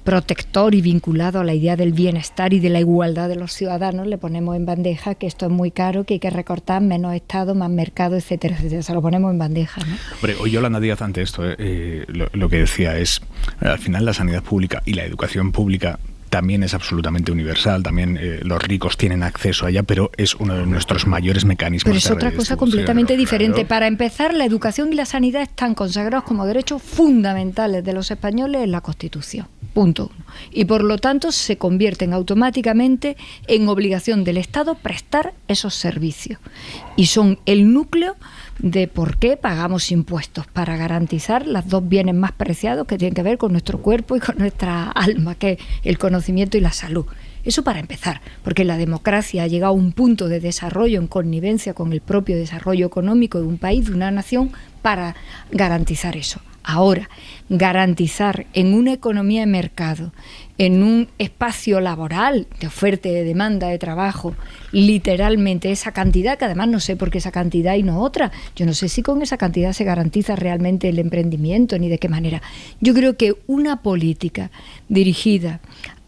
protector y vinculado a la idea del bienestar y de la igualdad de los ciudadanos. Le ponemos en bandeja que esto es muy caro, que hay que recortar, menos Estado, más mercado, etcétera, etcétera. Se lo ponemos en bandeja, ¿no? Hombre, hoy Yolanda Díaz, ante esto, lo que decía es, al final la sanidad pública y la educación pública también es absolutamente universal, también los ricos tienen acceso a ella, pero es uno de nuestros mayores mecanismos. Pero es otra cosa completamente diferente. Para empezar, la educación y la sanidad están consagrados como derechos fundamentales de los españoles en la Constitución. Punto uno. Y por lo tanto se convierten automáticamente en obligación del Estado prestar esos servicios. Y son el núcleo de por qué pagamos impuestos, para garantizar los dos bienes más preciados que tienen que ver con nuestro cuerpo y con nuestra alma, que es el conocimiento y la salud. Eso para empezar, porque la democracia ha llegado a un punto de desarrollo en connivencia con el propio desarrollo económico de un país, de una nación, para garantizar eso. Ahora, garantizar en una economía de mercado, en un espacio laboral de oferta y de demanda de trabajo, literalmente esa cantidad, que además no sé por qué esa cantidad y no otra. Yo no sé si con esa cantidad se garantiza realmente el emprendimiento ni de qué manera. Yo creo que una política dirigida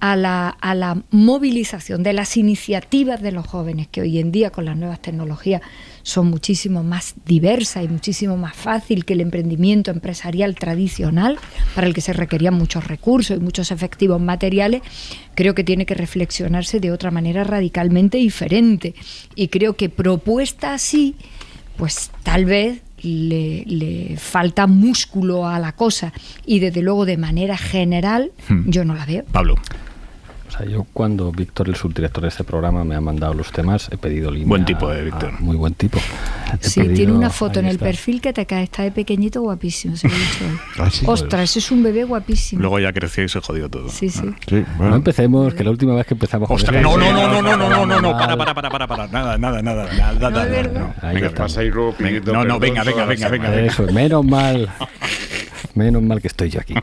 a la movilización de las iniciativas de los jóvenes, que hoy en día con las nuevas tecnologías son muchísimo más diversas y muchísimo más fácil que el emprendimiento empresarial tradicional, para el que se requerían muchos recursos y muchos efectivos materiales, creo que tiene que reflexionarse de otra manera radicalmente diferente. Y creo que propuesta así, pues tal vez le falta músculo a la cosa, y desde luego de manera general yo no la veo. Pablo. O sea, yo cuando Víctor, el subdirector de este programa, me ha mandado los temas, he pedido línea. Buen tipo de Víctor. Muy buen tipo. Sí, tiene una foto en el perfil que te cae, está de pequeñito, guapísimo, se lo he dicho hoy. Sí, ostras, ese es un bebé guapísimo. Luego ya creció y se jodió todo. Sí, sí. Sí, bueno. No empecemos, que la última vez que empezamos con Ostras, no, para, nada. Venga, pasa y luego pidiendo no, venga. Eso, menos mal que estoy yo aquí.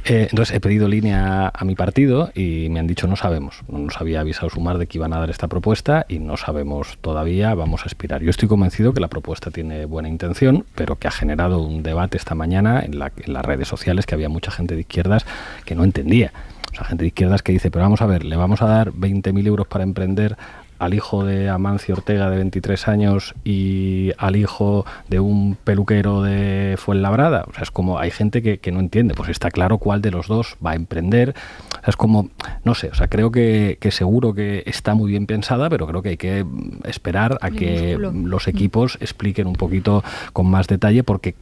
Entonces he pedido línea a mi partido y me han dicho no sabemos. No nos había avisado Sumar de que iban a dar esta propuesta y no sabemos todavía, vamos a esperar. Yo estoy convencido que la propuesta tiene buena intención, pero que ha generado un debate esta mañana en las redes sociales, que había mucha gente de izquierdas que no entendía. O sea, gente de izquierdas que dice, pero vamos a ver, le vamos a dar 20.000 euros para emprender al hijo de Amancio Ortega de 23 años y al hijo de un peluquero de Fuenlabrada. O sea, es como, hay gente que no entiende, pues está claro cuál de los dos va a emprender. O sea, es como, no sé, o sea, creo que seguro que está muy bien pensada, pero creo que hay que esperar a que los equipos expliquen un poquito con más detalle, porque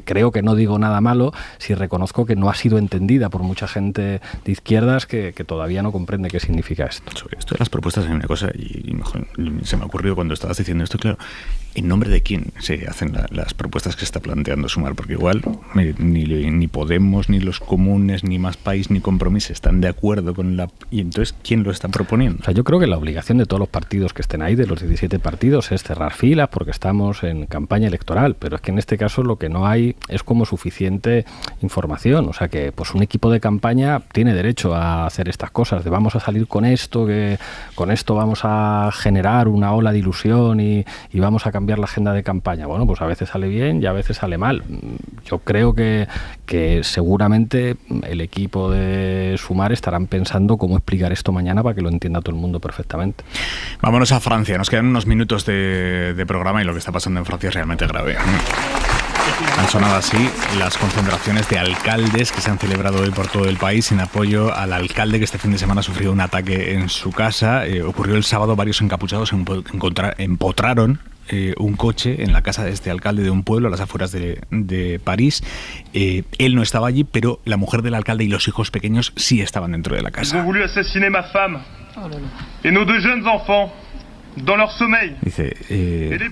creo que no digo nada malo si reconozco que no ha sido entendida por mucha gente de izquierdas que todavía no comprende qué significa esto. Sobre esto de las propuestas hay una cosa, y mejor, se me ha ocurrido cuando estabas diciendo esto, claro, ¿en nombre de quién se hacen las propuestas que está planteando Sumar? Porque igual ni Podemos, ni los comunes, ni Más País, ni Compromís están de acuerdo con la... Y entonces, ¿quién lo está proponiendo? O sea, yo creo que la obligación de todos los partidos que estén ahí, de los 17 partidos, es cerrar filas porque estamos en campaña electoral, pero es que en este caso lo que no hay es como suficiente información. O sea que pues un equipo de campaña tiene derecho a hacer estas cosas, de vamos a salir con esto, que con esto vamos a generar una ola de ilusión y vamos a cambiar la agenda de campaña. Bueno, pues a veces sale bien y a veces sale mal. Yo creo que seguramente el equipo de Sumar estarán pensando cómo explicar esto mañana para que lo entienda todo el mundo perfectamente. Vámonos a Francia. Nos quedan unos minutos de programa y lo que está pasando en Francia es realmente grave. Han sonado así las concentraciones de alcaldes que se han celebrado hoy por todo el país en apoyo al alcalde que este fin de semana sufrió un ataque en su casa. Ocurrió el sábado, varios encapuchados empotraron un coche en la casa de este alcalde de un pueblo a las afueras de París. Él no estaba allí, pero la mujer del alcalde y los hijos pequeños sí estaban dentro de la casa. Dice,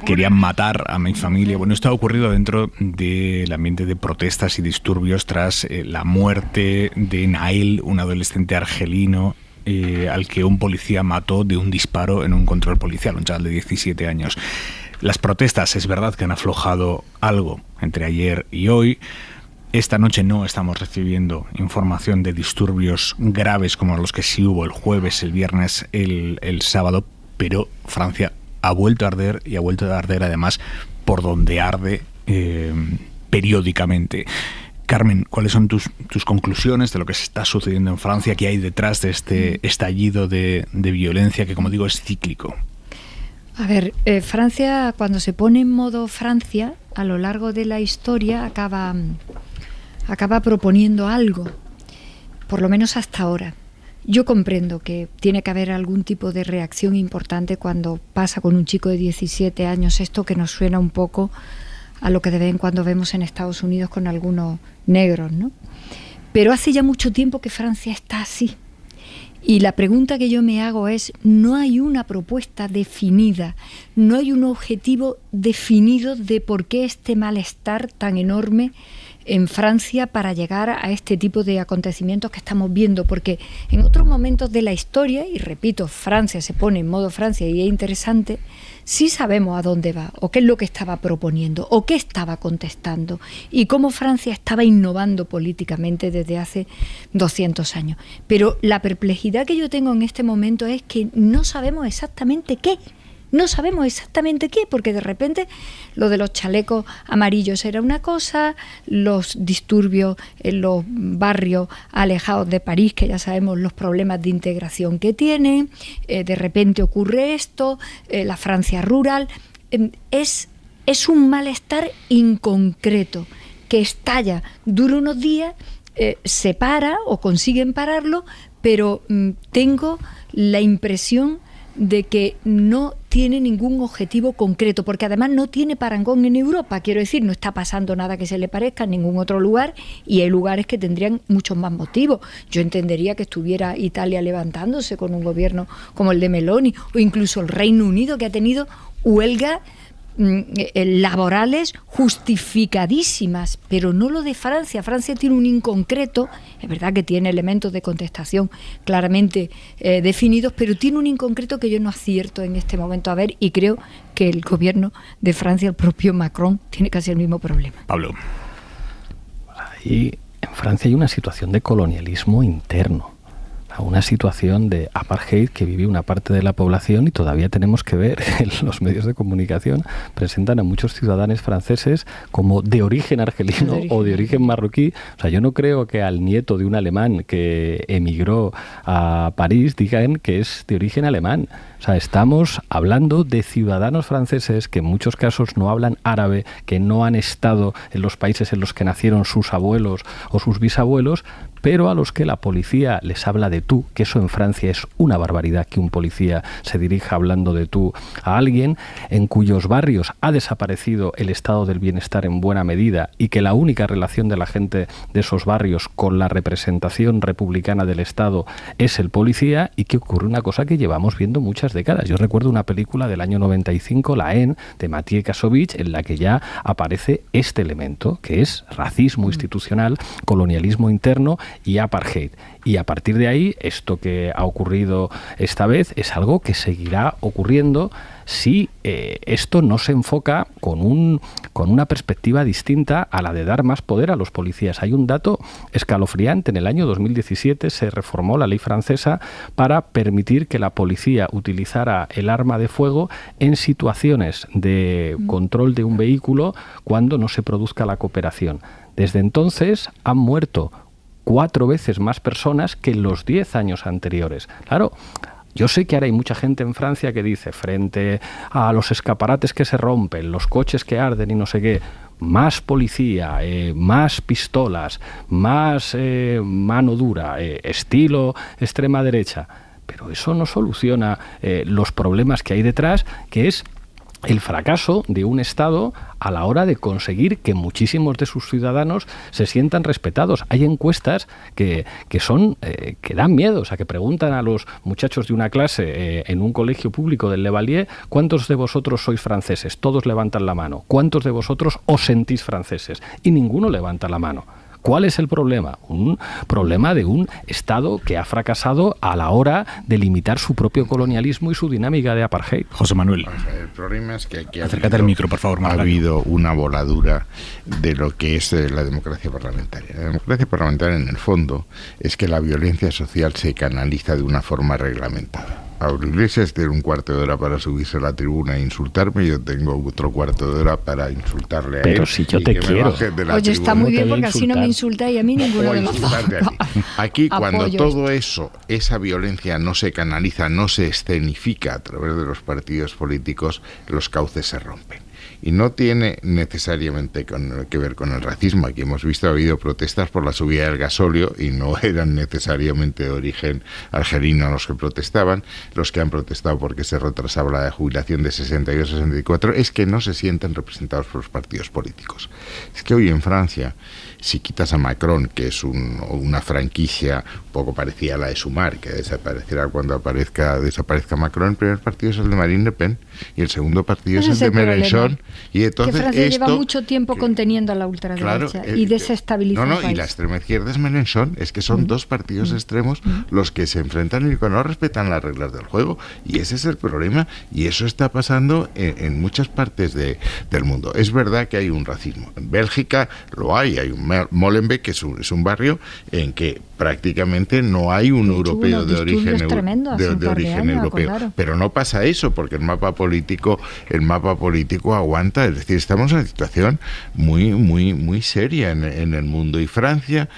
querían matar a mi familia. Bueno, esto ha ocurrido dentro del ambiente de protestas y disturbios tras la muerte de Nael, un adolescente argelino al que un policía mató de un disparo en un control policial, un chaval de 17 años. Las protestas es verdad que han aflojado algo entre ayer y hoy. Esta noche no estamos recibiendo información de disturbios graves como los que sí hubo el jueves, el viernes, el sábado, pero Francia ha vuelto a arder, y ha vuelto a arder además por donde arde periódicamente. Carmen, ¿cuáles son tus conclusiones de lo que se está sucediendo en Francia? ¿Qué hay detrás de este estallido de violencia que, como digo, es cíclico? A ver, Francia, cuando se pone en modo Francia, a lo largo de la historia acaba proponiendo algo, por lo menos hasta ahora. Yo comprendo que tiene que haber algún tipo de reacción importante cuando pasa con un chico de 17 años esto que nos suena un poco a lo que de vez en cuando vemos en Estados Unidos con algunos negros, ¿no? Pero hace ya mucho tiempo que Francia está así. Y la pregunta que yo me hago es, no hay una propuesta definida, no hay un objetivo definido de por qué este malestar tan enorme en Francia para llegar a este tipo de acontecimientos que estamos viendo, porque en otros momentos de la historia, y repito, Francia se pone en modo Francia y es interesante, sí sabemos a dónde va, o qué es lo que estaba proponiendo, o qué estaba contestando, y cómo Francia estaba innovando políticamente desde hace 200 años. Pero la perplejidad que yo tengo en este momento es que no sabemos exactamente qué. No sabemos exactamente qué, porque de repente lo de los chalecos amarillos era una cosa, los disturbios en los barrios alejados de París, que ya sabemos los problemas de integración que tienen, de repente ocurre esto, la Francia rural, es un malestar inconcreto que estalla, dura unos días, se para o consiguen pararlo, pero tengo la impresión de que no tiene ningún objetivo concreto, porque además no tiene parangón en Europa, quiero decir, no está pasando nada que se le parezca en ningún otro lugar, y hay lugares que tendrían muchos más motivos. Yo entendería que estuviera Italia levantándose con un gobierno como el de Meloni, o incluso el Reino Unido, que ha tenido huelgas laborales justificadísimas, pero no lo de Francia. Francia tiene un inconcreto, es verdad que tiene elementos de contestación claramente definidos, pero tiene un inconcreto que yo no acierto en este momento a ver, y creo que el gobierno de Francia, el propio Macron, tiene casi el mismo problema. Pablo. Ahí en Francia hay una situación de colonialismo interno, una situación de apartheid que vive una parte de la población, y todavía tenemos que ver en los medios de comunicación presentan a muchos ciudadanos franceses como de origen argelino o de origen marroquí. O sea, yo no creo que al nieto de un alemán que emigró a París digan que es de origen alemán. O sea, estamos hablando de ciudadanos franceses que en muchos casos no hablan árabe, que no han estado en los países en los que nacieron sus abuelos o sus bisabuelos, pero a los que la policía les habla de tú, que eso en Francia es una barbaridad, que un policía se dirija hablando de tú a alguien en cuyos barrios ha desaparecido el estado del bienestar en buena medida, y que la única relación de la gente de esos barrios con la representación republicana del Estado es el policía, y que ocurre una cosa que llevamos viendo muchas décadas. Yo recuerdo una película del año 95, La Haine, de Mathieu Kassovitz, en la que ya aparece este elemento, que es racismo institucional, colonialismo interno y apartheid. Y a partir de ahí, esto que ha ocurrido esta vez es algo que seguirá ocurriendo si esto no se enfoca con una perspectiva distinta a la de dar más poder a los policías. Hay un dato escalofriante. En el año 2017 se reformó la ley francesa para permitir que la policía utilizara el arma de fuego en situaciones de control de un vehículo cuando no se produzca la cooperación. Desde entonces han muerto 4 veces más personas que en los 10 años anteriores. Claro, yo sé que ahora hay mucha gente en Francia que dice, frente a los escaparates que se rompen, los coches que arden y no sé qué, más policía, más pistolas, más mano dura, estilo extrema derecha. Pero eso no soluciona los problemas que hay detrás, que es el fracaso de un Estado a la hora de conseguir que muchísimos de sus ciudadanos se sientan respetados. Hay encuestas que dan miedo, o sea, que preguntan a los muchachos de una clase en un colegio público del Levalier, ¿cuántos de vosotros sois franceses? Todos levantan la mano. ¿Cuántos de vosotros os sentís franceses? Y ninguno levanta la mano. ¿Cuál es el problema? Un problema de un Estado que ha fracasado a la hora de limitar su propio colonialismo y su dinámica de apartheid. José Manuel. El problema es que aquí acércate al micro, por favor, ha habido una voladura de lo que es la democracia parlamentaria. La democracia parlamentaria, en el fondo, es que la violencia social se canaliza de una forma reglamentada. Pablo Iglesias tiene un cuarto de hora para subirse a la tribuna e insultarme, yo tengo otro cuarto de hora para insultarle a él. Pero si yo te quiero. Oye, está muy bien, porque así no me insultáis y a mí ninguno de los dos. Aquí, cuando todo eso, esa violencia no se canaliza, no se escenifica a través de los partidos políticos, los cauces se rompen. Y no tiene necesariamente que ver con el racismo. Aquí hemos visto, ha habido protestas por la subida del gasóleo y no eran necesariamente de origen argelino los que protestaban. Los que han protestado porque se retrasaba la jubilación de 62 a 64 es que no se sienten representados por los partidos políticos. Es que hoy en Francia, si quitas a Macron, que es una franquicia un poco parecida a la de Sumar, que desaparecerá cuando desaparezca Macron, el primer partido es el de Marine Le Pen y el segundo partido es el de Mélenchon, Y entonces que Francia lleva mucho tiempo conteniendo a la ultraderecha y desestabilizando. Y la extrema izquierda es Mélenchon, es que son dos partidos extremos los que se enfrentan y que no respetan las reglas del juego. Y ese es el problema, y eso está pasando en muchas partes del mundo. Es verdad que hay un racismo. En Bélgica lo hay un Molenbeek, que es un barrio en que prácticamente no hay un europeo de origen europeo. Claro. Pero no pasa eso, porque el mapa político aguanta. Es decir, estamos en una situación muy seria en el mundo, y Francia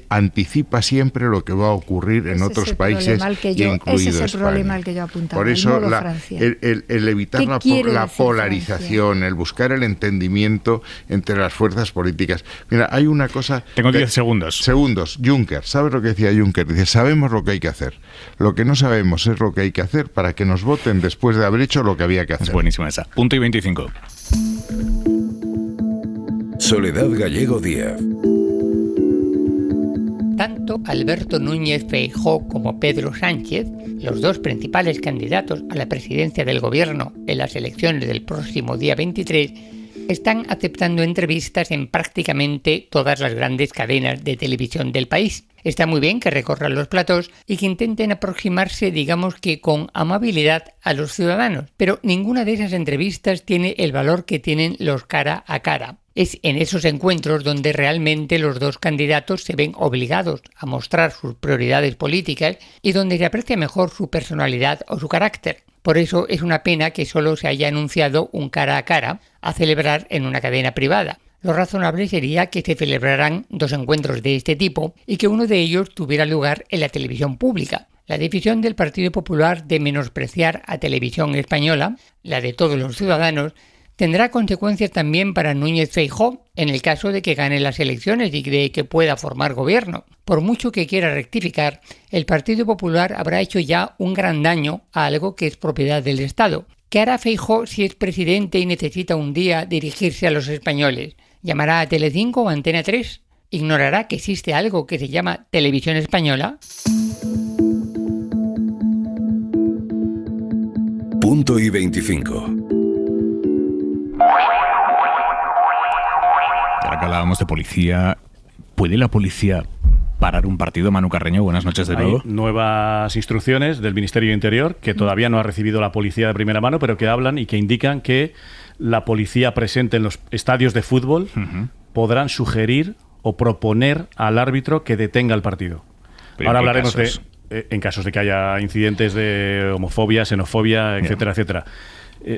anticipa siempre lo que va a ocurrir en otros países, incluido ese es el España. problema al que yo apuntaba. Por eso el evitar la polarización, el buscar el entendimiento entre las fuerzas políticas. Mira, hay una cosa... Tengo 10 segundos. Juncker, ¿sabes lo que decía Juncker? Dice, sabemos lo que hay que hacer. Lo que no sabemos es lo que hay que hacer para que nos voten después de haber hecho lo que había que hacer. Es buenísima esa. Punto y 25. Soledad Gallego Díaz. Tanto Alberto Núñez Feijóo como Pedro Sánchez, los dos principales candidatos a la presidencia del gobierno en las elecciones del próximo día 23, están aceptando entrevistas en prácticamente todas las grandes cadenas de televisión del país. Está muy bien que recorran los platós y que intenten aproximarse, digamos que con amabilidad, a los ciudadanos, pero ninguna de esas entrevistas tiene el valor que tienen los cara a cara. Es en esos encuentros donde realmente los dos candidatos se ven obligados a mostrar sus prioridades políticas y donde se aprecia mejor su personalidad o su carácter. Por eso es una pena que solo se haya anunciado un cara a cara a celebrar en una cadena privada. Lo razonable sería que se celebraran dos encuentros de este tipo y que uno de ellos tuviera lugar en la televisión pública. La decisión del Partido Popular de menospreciar a Televisión Española, la de todos los ciudadanos, tendrá consecuencias también para Núñez Feijóo en el caso de que gane las elecciones y de que pueda formar gobierno. Por mucho que quiera rectificar, el Partido Popular habrá hecho ya un gran daño a algo que es propiedad del Estado. ¿Qué hará Feijóo si es presidente y necesita un día dirigirse a los españoles? ¿Llamará a Telecinco o Antena 3? ¿Ignorará que existe algo que se llama Televisión Española? Punto y 25. Ahora que hablábamos de policía, ¿puede la policía parar un partido? Manu Carreño, buenas noches de nuevo. Hay nuevas instrucciones del Ministerio de Interior que todavía no ha recibido la policía de primera mano, pero que hablan y que indican que la policía presente en los estadios de fútbol podrán sugerir o proponer al árbitro que detenga el partido. Ahora hablaremos en casos de que haya incidentes de homofobia, xenofobia, etcétera, etcétera.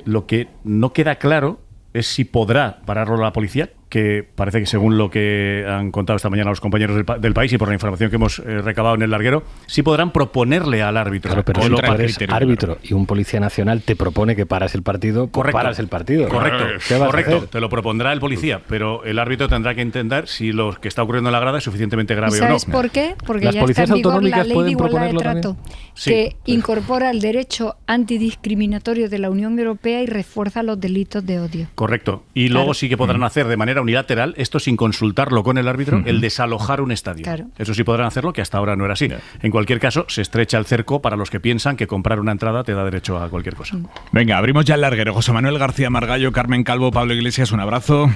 Lo que no queda claro es si podrá pararlo la policía, que parece que según lo que han contado esta mañana los compañeros del país y por la información que hemos recabado en el larguero, sí podrán proponerle al árbitro. Claro, pero si tú eres árbitro y un policía nacional te propone que pares el partido, pues paras el partido. Correcto, te lo propondrá el policía, pero el árbitro tendrá que entender si lo que está ocurriendo en la grada es suficientemente grave o no. ¿Sabes por qué? Porque ya está en vigor la ley de igualdad de trato, que incorpora el derecho antidiscriminatorio de la Unión Europea y refuerza los delitos de odio. Correcto. Y luego sí que podrán hacer de manera unilateral, esto sin consultarlo con el árbitro, el desalojar un estadio. Claro. Eso sí podrán hacerlo, que hasta ahora no era así. En cualquier caso, se estrecha el cerco para los que piensan que comprar una entrada te da derecho a cualquier cosa. Venga, abrimos ya el larguero. José Manuel García Margallo, Carmen Calvo, Pablo Iglesias, un abrazo.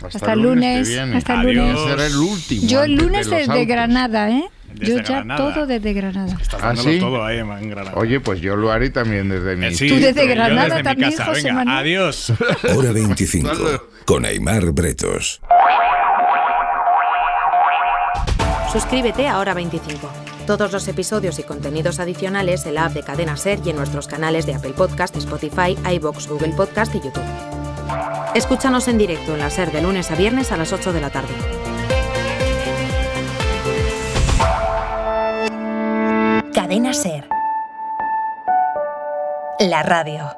Hasta el lunes. Hasta el lunes. Será el último. Yo el lunes desde Granada, ¿eh? Desde yo ya Granada. Todo desde Granada. Estás dándolo todo ahí en Granada. Oye, pues yo lo haré también desde mi... ¿Tú desde Granada desde también, mi casa. José Venga, Manuel? Adiós. Hora 25. Con Aimar Bretos. Suscríbete a Hora 25. Todos los episodios y contenidos adicionales en la app de Cadena SER y en nuestros canales de Apple Podcast, Spotify, iVoox, Google Podcast y YouTube. Escúchanos en directo en la SER de lunes a viernes a las 8 de la tarde. Cadena SER. La radio.